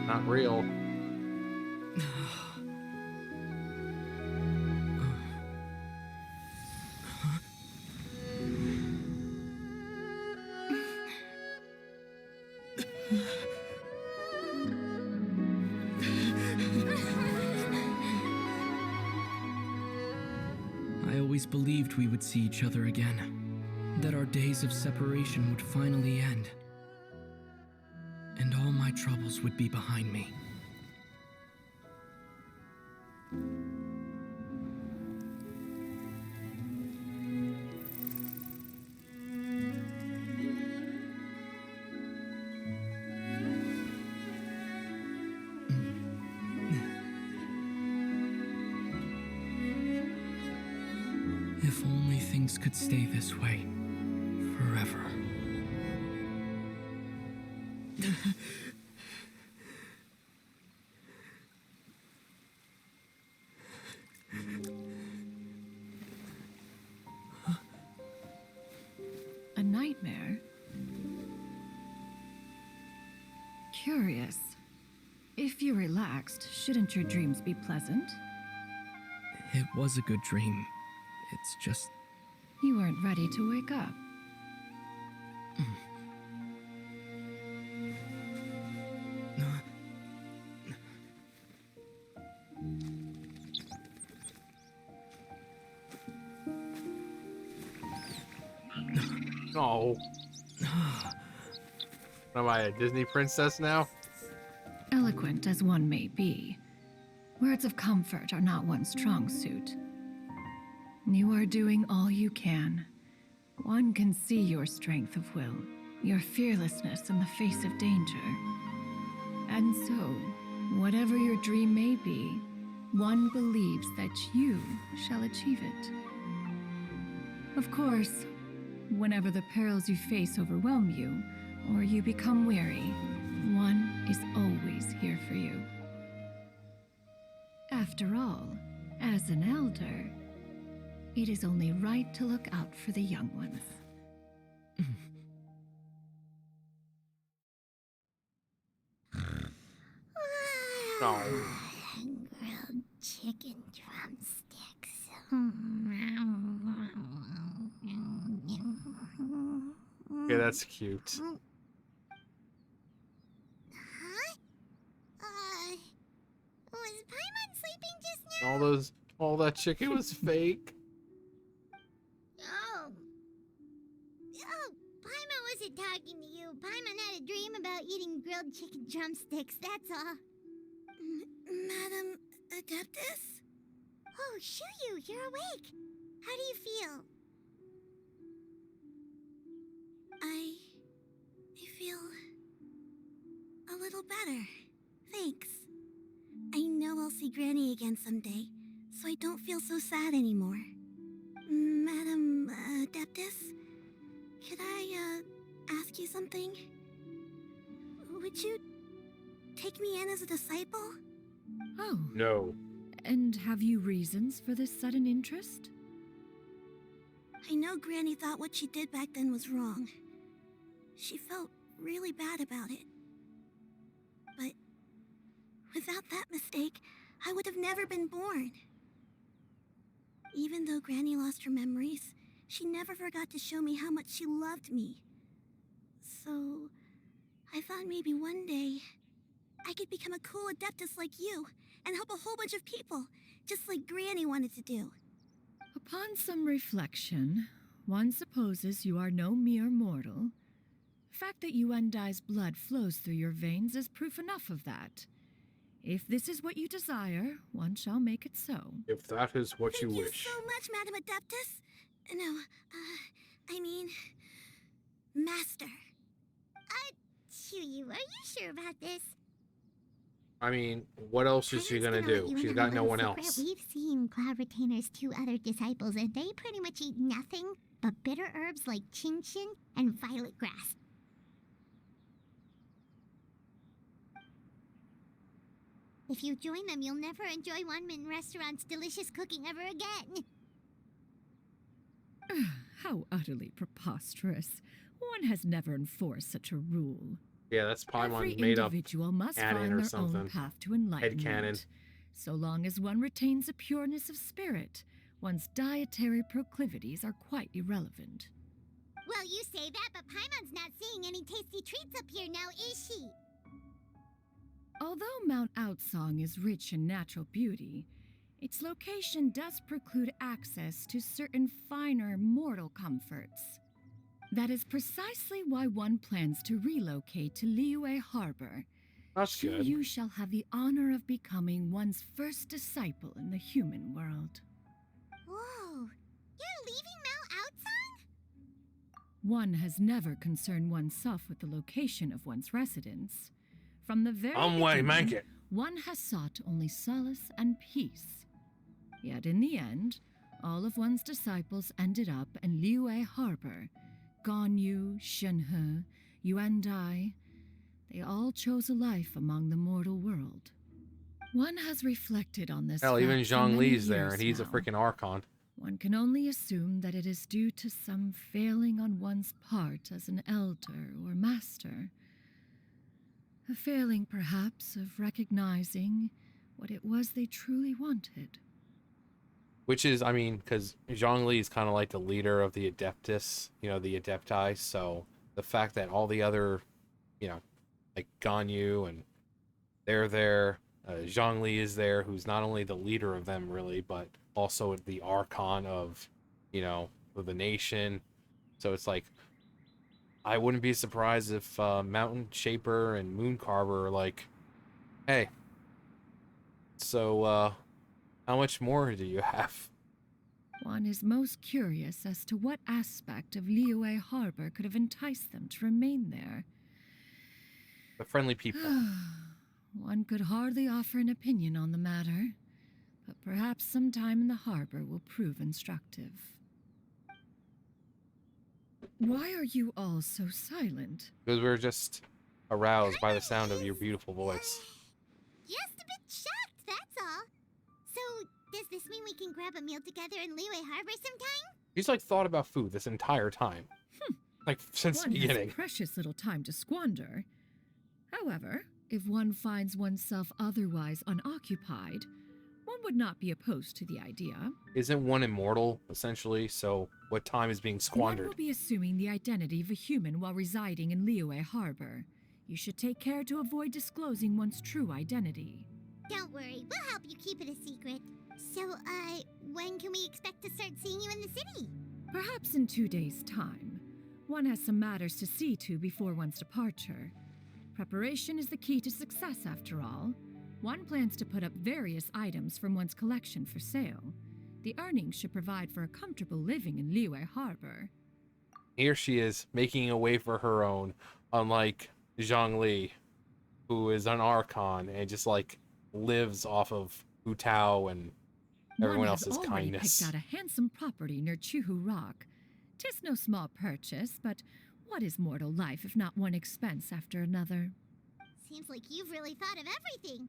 Not real. I always believed we would see each other again, that our days of separation would finally end, and all my troubles would be behind me. If only things could stay this way forever. A nightmare? Curious. If you're relaxed, shouldn't your dreams be pleasant? It was a good dream. It's just... You weren't ready to wake up. Oh. Am I a Disney princess now? Eloquent as one may be, words of comfort are not one's strong suit. You are doing all you can. One can see your strength of will, your fearlessness in the face of danger. And so, whatever your dream may be, one believes that you shall achieve it. Of course, whenever the perils you face overwhelm you, or you become weary, one is always here for you. After all, as an elder, it is only right to look out for the young ones. Oh. Grilled chicken drumsticks. Okay, that's cute. Huh? Was Paimon sleeping just now? All that chicken was fake. Oh, Paimon wasn't talking to you. Paimon had a dream about eating grilled chicken drumsticks, that's all. Madam Adeptus? Oh, Xianyun, you're awake. How do you feel? I feel a little better. Thanks. I know I'll see Granny again someday, so I don't feel so sad anymore. Madam Adeptus, I, ask you something? Would you take me in as a disciple? Oh. No. And have you reasons for this sudden interest? I know Granny thought what she did back then was wrong. She felt really bad about it. But without that mistake, I would have never been born. Even though Granny lost her memories, she never forgot to show me how much she loved me. So, I thought maybe one day I could become a cool adeptus like you and help a whole bunch of people, just like Granny wanted to do. Upon some reflection, one supposes you are no mere mortal. The fact that Yuandai's blood flows through your veins is proof enough of that. If this is what you desire, one shall make it so. If that is what you wish. Thank you so much, Madam Adeptus. No, I mean, Master. Xianyun, are you sure about this? I mean, what else is she gonna do? She's got no one else. We've seen Cloud Retainer's 2 other disciples, and they pretty much eat nothing but bitter herbs like Genshin and violet grass. If you join them, you'll never enjoy One-Min Restaurant's delicious cooking ever again. How utterly preposterous. One has never enforced such a rule. Yeah, that's Paimon's Every made up individual must canon find or their something. own path to enlightenment. Headcanon. So long as one retains a pureness of spirit, one's dietary proclivities are quite irrelevant. Well, you say that, but Paimon's not seeing any tasty treats up here now, is she? Although Mount Outsong is rich in natural beauty, its location does preclude access to certain finer mortal comforts. That is precisely why one plans to relocate to Liyue Harbor. That's good. You shall have the honor of becoming one's first disciple in the human world. Whoa, you're leaving Mount Outsong? One has never concerned oneself with the location of one's residence. From the very beginning, one has sought only solace and peace. Yet in the end, all of one's disciples ended up in Liyue Harbor. Ganyu, Shenhe, Yuandai, they all chose a life among the mortal world. One has reflected on this. Hell, even fact for Zhang many Li's there, years and he's a now. freaking Archon. One can only assume that it is due to some failing on one's part as an elder or master. A failing, perhaps, of recognizing what it was they truly wanted. Which is, I mean, because Zhang Li is kind of like the leader of the Adeptus, you know, the Adepti, so the fact that all the other, you know, like Ganyu and they're there, Zhang Li is there, who's not only the leader of them, really, but also the Archon of, you know, of the nation. So it's like, I wouldn't be surprised if Mountain Shaper and Moon Carver are like, hey, so, how much more do you have? One is most curious as to what aspect of Liyue Harbor could have enticed them to remain there. The friendly people. One could hardly offer an opinion on the matter, but perhaps some time in the harbor will prove instructive. Why are you all so silent? Because we're just aroused by the sound of your beautiful voice. Just a bit shocked, that's all. So, does this mean we can grab a meal together in Liyue Harbor sometime? He's like thought about food this entire time. Like since the beginning. One has precious little time to squander. However, if one finds oneself otherwise unoccupied, one would not be opposed to the idea. Isn't one immortal, essentially? So what time is being One squandered? will be assuming the identity of a human while residing in Liyue Harbor. You should take care to avoid disclosing one's true identity. Don't worry, we'll help you keep it a secret. So, when can we expect to start seeing you in the city? Perhaps in 2 days' time. One has some matters to see to before one's departure. Preparation is the key to success, after all. One plans to put up various items from one's collection for sale. The earnings should provide for a comfortable living in Liyue Harbor. Here she is, making a way for her own, unlike Zhang Li, who is an Archon and just like lives off of Hu Tao and everyone One else's has already kindness. picked out a handsome property near Chuhu Rock. 'Tis no small purchase, but what is mortal life if not one expense after another? Seems like you've really thought of everything.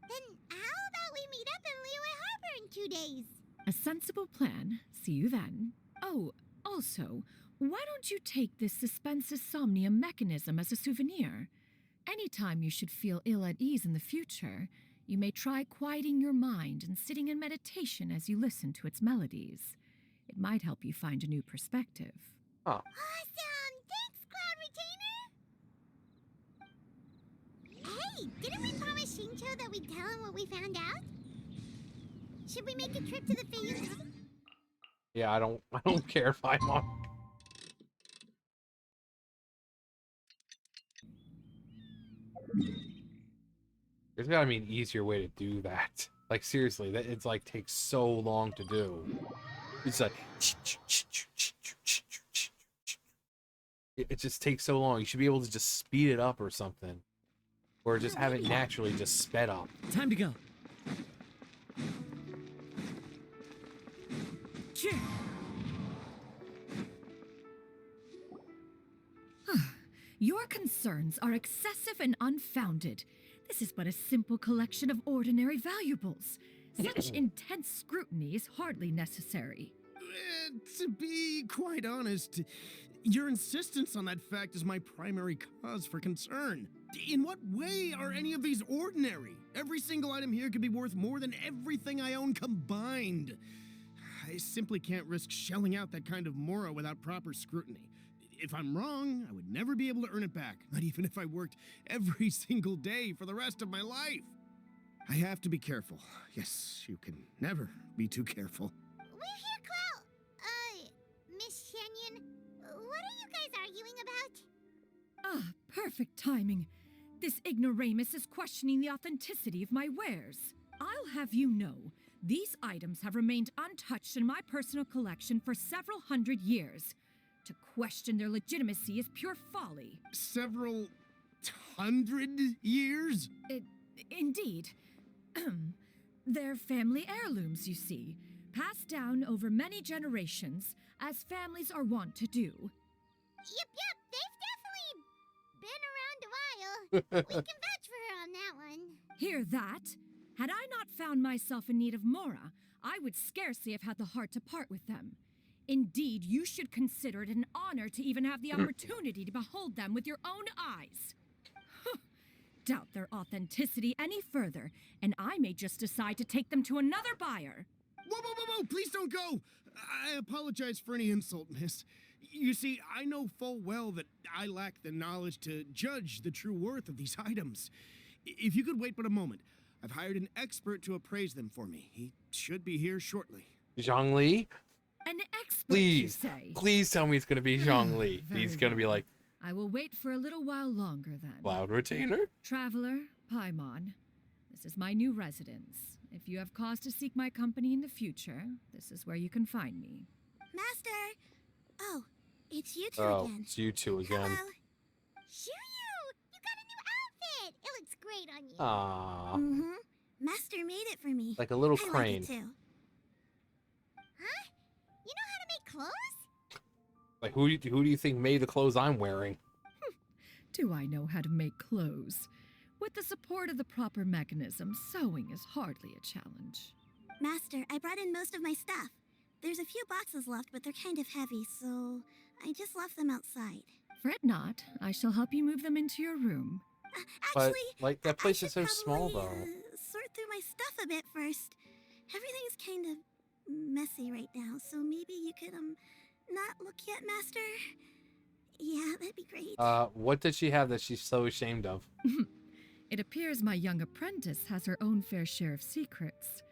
Then how about we meet up in Liyue Harbor in 2 days? A sensible plan. See you then. Oh, also, why don't you take this suspense somnium mechanism as a souvenir? Anytime you should feel ill at ease in the future, you may try quieting your mind and sitting in meditation as you listen to its melodies. It might help you find a new perspective. Oh. Awesome! Thanks, Cloud Retainer! Hey, didn't we promise Shincho that we'd tell him what we found out? Should we make a trip to the Xianyun? Yeah, I don't care, Paimon. There's gotta be an easier way to do that. Like seriously, that it's like takes so long to do. It's like it just takes so long. You should be able to just speed it up or something, or just have it naturally just sped up. Time to go. Your concerns are excessive and unfounded. This is but a simple collection of ordinary valuables. Such intense scrutiny is hardly necessary. To be quite honest, your insistence on that fact is my primary cause for concern. In what way are any of these ordinary? Every single item here could be worth more than everything I own combined. I simply can't risk shelling out that kind of mora without proper scrutiny. If I'm wrong, I would never be able to earn it back, not even if I worked every single day for the rest of my life. I have to be careful. Yes, you can never be too careful. We're here, Cloud. Miss Xianyun, what are you guys arguing about? Ah, perfect timing. This ignoramus is questioning the authenticity of my wares. I'll have you know, these items have remained untouched in my personal collection for several hundred years. To question their legitimacy is pure folly. Several hundred years? Indeed. They're family heirlooms, you see, passed down over many generations, as families are wont to do. Yep, they've definitely been around a while. We can vouch for her on that one. Hear that? Had I not found myself in need of mora, I would scarcely have had the heart to part with them. Indeed, you should consider it an honor to even have the opportunity to behold them with your own eyes. Doubt their authenticity any further, and I may just decide to take them to another buyer. Whoa, please don't go! I apologize for any insult, miss. You see, I know full well that I lack the knowledge to judge the true worth of these items. If you could wait but a moment, I've hired an expert to appraise them for me. He should be here shortly. Zhongli? An expert, you Please, say? please tell me it's gonna be Zhongli. Very He's gonna be like, I will wait for a little while longer then. Cloud Retainer? Traveler, Paimon, this is my new residence. If you have cause to seek my company in the future, this is where you can find me. Master! Oh, it's you two Oh, again. it's you two again. Hello. Xianyun, you got a new outfit. It looks great on you. Aww. Mm-hmm. Master made it for me. Like a little I crane. like it too. Huh? You know how to make clothes? Like, who do you think made the clothes I'm wearing? Do I know how to make clothes? With the support of the proper mechanism, sewing is hardly a challenge. Master, I brought in most of my stuff. There's a few boxes left, but they're kind of heavy, so I just left them outside. Fret not, I shall help you move them into your room. But, like, that place is so small, though. Sort through my stuff a bit first. Everything's kind of messy right now, so maybe you could, not look yet, Master? Yeah, that'd be great. What did she have that she's so ashamed of? It appears my young apprentice has her own fair share of secrets.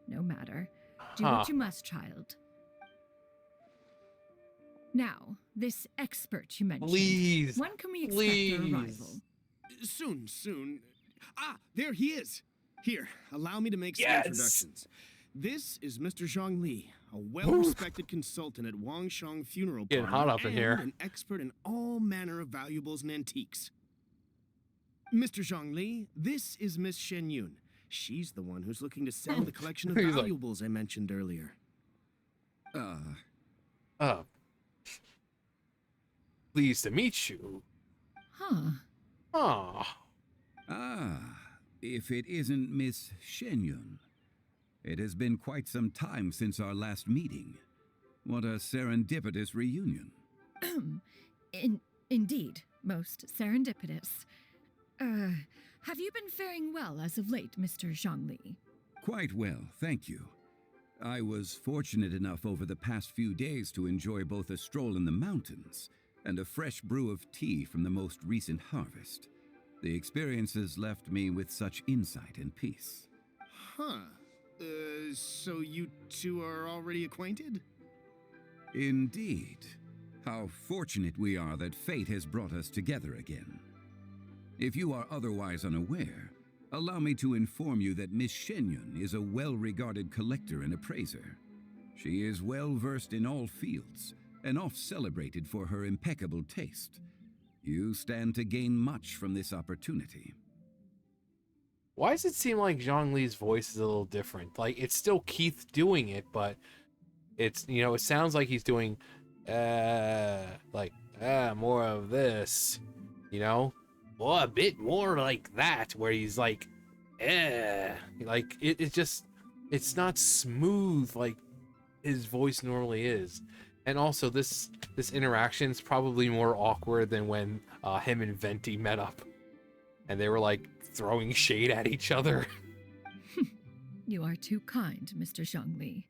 No matter. Do what you must, child. Now, this expert you mentioned. Please. When can we expect their arrival? Soon. Ah, there he is. Here, allow me to make some introductions. This is Mr. Zhongli, a well-respected consultant at Wangshang Funeral Getting Parlor hot up in and here. an expert in all manner of valuables and antiques. Mr. Zhongli, this is Miss Xianyun. She's the one who's looking to sell the collection of He's like- valuables I mentioned earlier. Pleased to meet you. Huh. Ah. Ah, if it isn't Miss Xianyun. It has been quite some time since our last meeting. What a serendipitous reunion. Indeed, most serendipitous. Have you been faring well as of late, Mr. Zhongli? Quite well, thank you. I was fortunate enough over the past few days to enjoy both a stroll in the mountains and a fresh brew of tea from the most recent harvest. The experiences left me with such insight and peace. Huh. So you two are already acquainted? Indeed. How fortunate we are that fate has brought us together again. If you are otherwise unaware, allow me to inform you that Miss Xianyun is a well-regarded collector and appraiser. She is well-versed in all fields, and oft-celebrated for her impeccable taste. You stand to gain much from this opportunity. Why does it seem like Zhongli's voice is a little different? Like, it's still Keith doing it, but it's, you know, it sounds like he's doing, more of this, you know? Well, a bit more like that, where he's like, like, it's not smooth like his voice normally is. And also, this interaction is probably more awkward than when him and Venti met up. And they were, like, throwing shade at each other. You are too kind, Mr. Zhongli.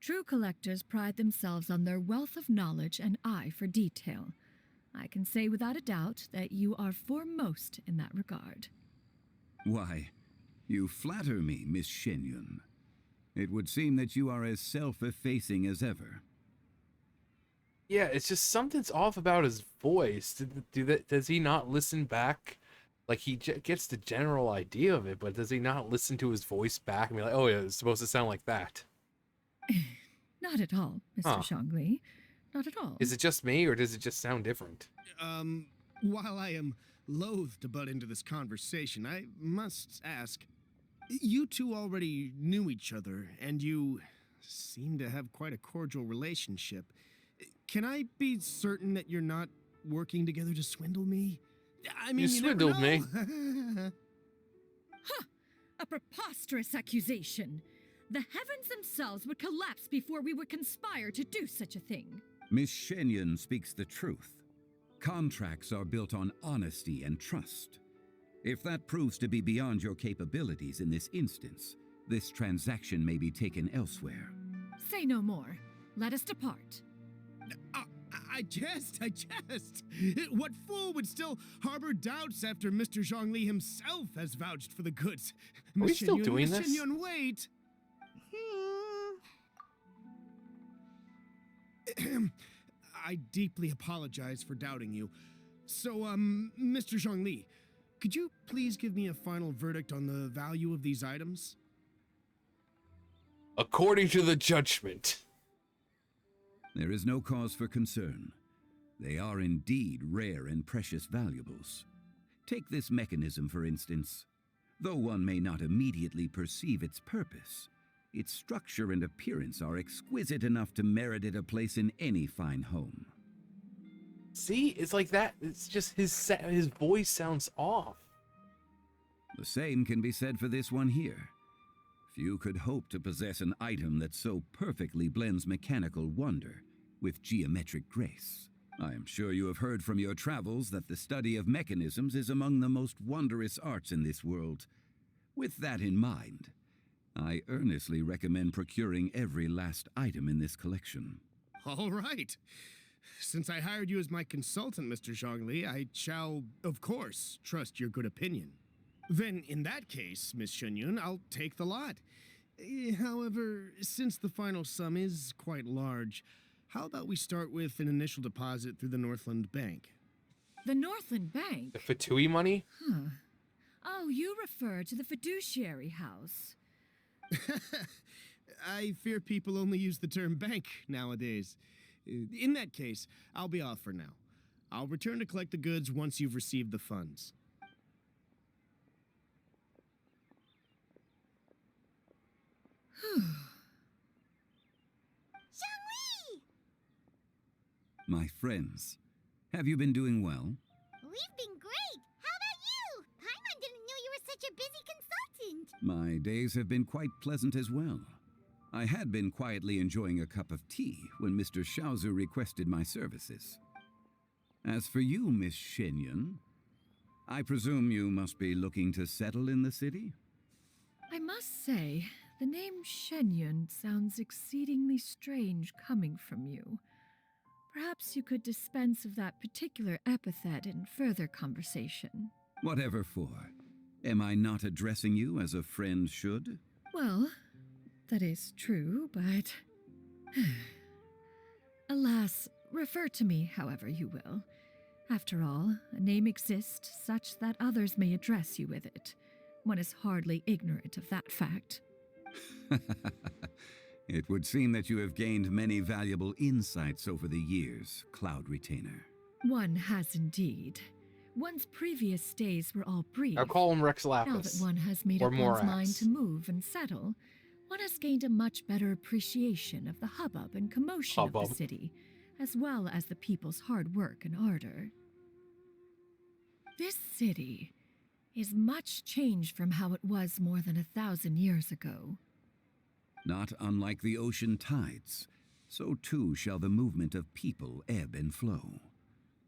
True collectors pride themselves on their wealth of knowledge and eye for detail. I can say without a doubt that you are foremost in that regard. Why, you flatter me, Miss Xianyun. It would seem that you are as self-effacing as ever. Yeah, it's just something's off about his voice. Does he not listen back? Like, he gets the general idea of it, but does he not listen to his voice back and be like, oh yeah, it's supposed to sound like that? Not at all, Mr. Zhongli. Not at all. Is it just me, or does it just sound different? While I am loath to butt into this conversation, I must ask, you two already knew each other, and you seem to have quite a cordial relationship. Can I be certain that you're not working together to swindle me? I mean, you swindled me. Huh! A preposterous accusation. The heavens themselves would collapse before we would conspire to do such a thing. Miss Xianyun speaks the truth. Contracts are built on honesty and trust. If that proves to be beyond your capabilities in this instance, this transaction may be taken elsewhere. Say no more. Let us depart. I jest. What fool would still harbor doubts after Mr. Zhongli himself has vouched for the goods? Are we still doing Miss this? Xianyun, wait. I deeply apologize for doubting you. So, Mr. Zhongli, could you please give me a final verdict on the value of these items? According to the judgment. There is no cause for concern. They are indeed rare and precious valuables. Take this mechanism, for instance. Though one may not immediately perceive its purpose, its structure and appearance are exquisite enough to merit it a place in any fine home. See, it's like that. It's just his voice sounds off. The same can be said for this one here. Few could hope to possess an item that so perfectly blends mechanical wonder with geometric grace. I am sure you have heard from your travels that the study of mechanisms is among the most wondrous arts in this world. With that in mind, I earnestly recommend procuring every last item in this collection. All right. Since I hired you as my consultant, Mr. Zhongli, I shall, of course, trust your good opinion. Then, in that case, Miss Xianyun, I'll take the lot. However, since the final sum is quite large, how about we start with an initial deposit through the Northland Bank? The Northland Bank? The Fatui money? Huh. Oh, you refer to the fiduciary house. I fear people only use the term bank nowadays. In that case, I'll be off for now. I'll return to collect the goods once you've received the funds. My friends, Have you been doing well? We've been great. How about you? Paimon didn't know you were such a busy consultant. My days have been quite pleasant as well. I had been quietly enjoying a cup of tea when Mr. Xiaozu requested my services. As for you, Miss Xianyun, I presume you must be looking to settle in the city? I must say, the name Xianyun sounds exceedingly strange coming from you. Perhaps you could dispense of that particular epithet in further conversation. Whatever for. Am I not addressing you as a friend should? Well, that is true, but... Alas, refer to me however you will. After all, a name exists such that others may address you with it. One is hardly ignorant of that fact. It would seem that you have gained many valuable insights over the years, Cloud Retainer. One has indeed. One's previous days were all brief. I'll call him Rex Lapis. Now that one has made or up one's Morax. mind to move and settle, one has gained a much better appreciation of the hubbub and commotion of the city, as well as the people's hard work and ardor. This city is much changed from how it was more than 1,000 years ago. Not unlike the ocean tides, so too shall the movement of people ebb and flow.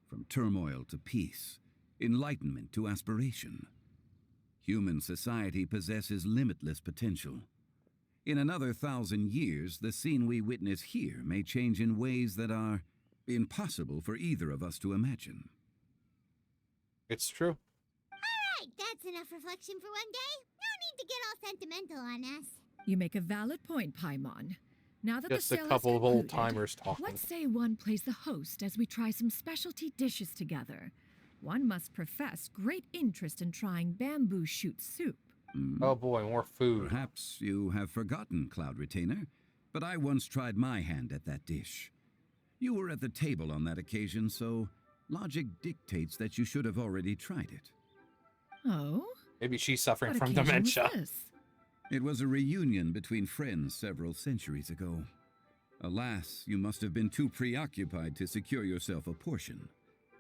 From turmoil to peace, enlightenment to aspiration. Human society possesses limitless potential. In another 1,000 years, the scene we witness here may change in ways that are impossible for either of us to imagine. It's true. Alright, that's enough reflection for one day. No need to get all sentimental on us. You make a valid point, Paimon. Now that Just the a sale couple has of concluded, old-timers talking. let's say one plays the host as we try some specialty dishes together. One must profess great interest in trying bamboo shoot soup. Oh boy, more food. Perhaps you have forgotten, Cloud Retainer, but I once tried my hand at that dish. You were at the table on that occasion, so logic dictates that you should have already tried it. Oh? Maybe she's suffering What from occasion dementia. was this? It was a reunion between friends several centuries ago. Alas, you must have been too preoccupied to secure yourself a portion.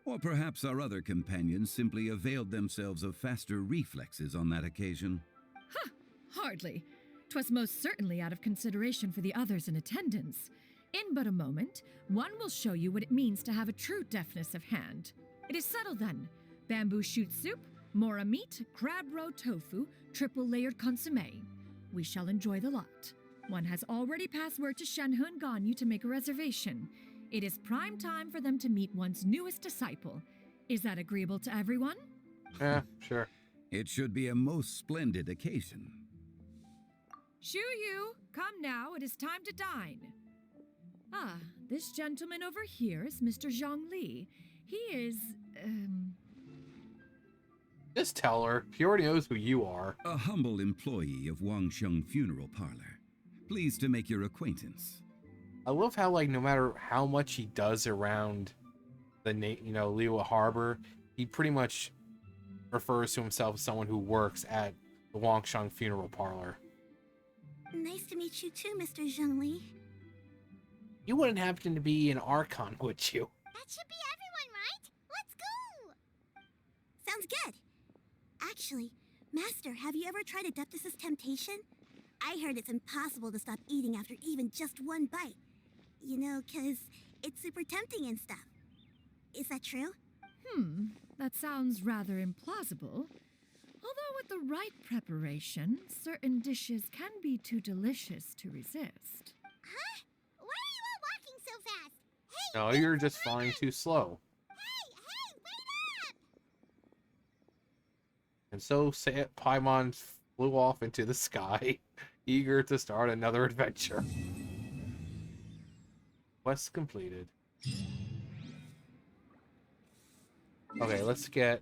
Or perhaps our other companions simply availed themselves of faster reflexes on that occasion. Hardly. 'Twas most certainly out of consideration for the others in attendance. In but a moment, one will show you what it means to have a true deftness of hand. It is settled then. Bamboo shoot soup, mora meat, crab roe tofu, triple layered consommé. We shall enjoy the lot. One has already passed word to Shenhe and Ganyu to make a reservation. It is prime time for them to meet one's newest disciple. Is that agreeable to everyone? Yeah, sure. It should be a most splendid occasion. Shu Yu, come now, it is time to dine. Ah, this gentleman over here is Mr. Zhang Li. He is, Just tell her. She already knows who you are. A humble employee of Wangsheng Funeral Parlor. Pleased to make your acquaintance. I love how, like, no matter how much he does around the, Liyue Harbor, he pretty much refers to himself as someone who works at the Wangsheng Funeral Parlor. Nice to meet you too, Mr. Zhengli. You wouldn't happen to be an Archon, would you? That should be everyone, right? Let's go! Sounds good. Actually, Master, have you ever tried Adeptus' temptation? I heard it's impossible to stop eating after even just one bite. You know, 'cause it's super tempting and stuff. Is that true? That sounds rather implausible. Although with the right preparation, certain dishes can be too delicious to resist. Huh? Why are you all walking so fast? Hey! No, you're just flying too slow. Hey, wait up! And so Paimon flew off into the sky, eager to start another adventure. Quest completed. Okay, let's get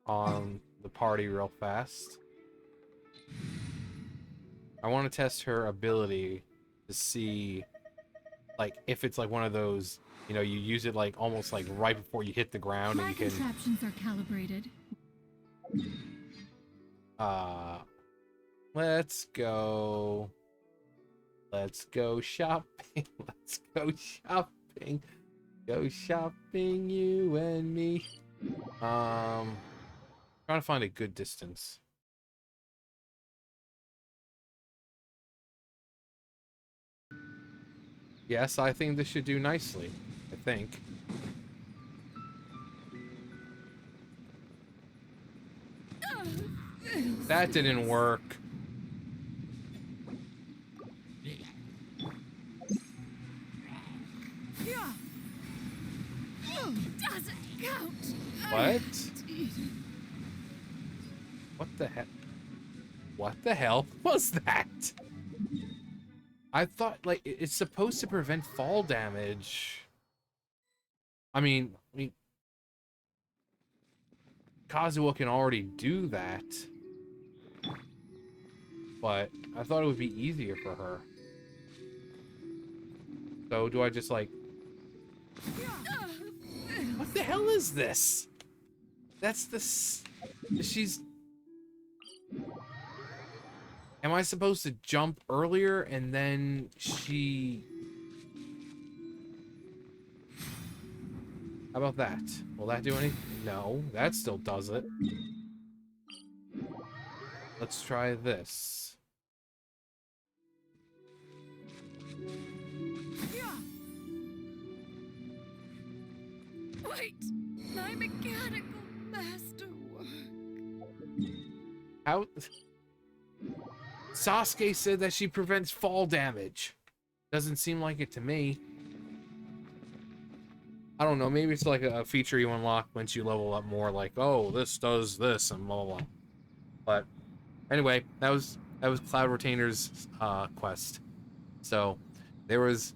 on the party real fast. I want to test her ability to see, like, if it's like one of those, you use it like almost like right before you hit the ground and My you can. contraptions are calibrated. Let's go. Let's go shopping. Let's go shopping. Go shopping, you and me. Trying to find a good distance. Yes, I think this should do nicely. I think. That didn't work. Doesn't count. What? What the heck? What the hell was that? I thought, like, it's supposed to prevent fall damage. I mean, Kazuha can already do that. But I thought it would be easier for her. So do I just, like... What the hell is this? That's the... She's... Am I supposed to jump earlier and then she... How about that? Will that do anything? No, that still does it. Let's try this. Wait, my mechanical masterwork. How... Sasuke said that she prevents fall damage. Doesn't seem like it to me. I don't know, maybe it's like a feature you unlock once you level up more, like, oh, this does this, and blah, blah, blah. But, anyway, that was Cloud Retainer's quest. So, there was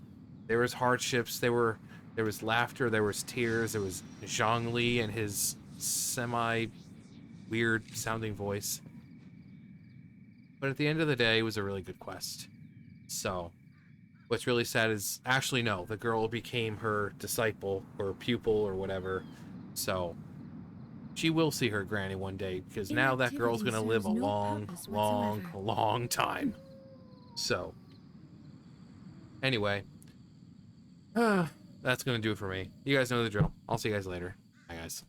hardships, there was laughter, there was tears, there was Zhongli and his semi-weird sounding voice. But at the end of the day, it was a really good quest. So, what's really sad is, actually, no, the girl became her disciple, or pupil, or whatever. So, she will see her granny one day, because now that girl's gonna live a long time. So, anyway, that's gonna do it for me. You guys know the drill. I'll see you guys later. Bye, guys.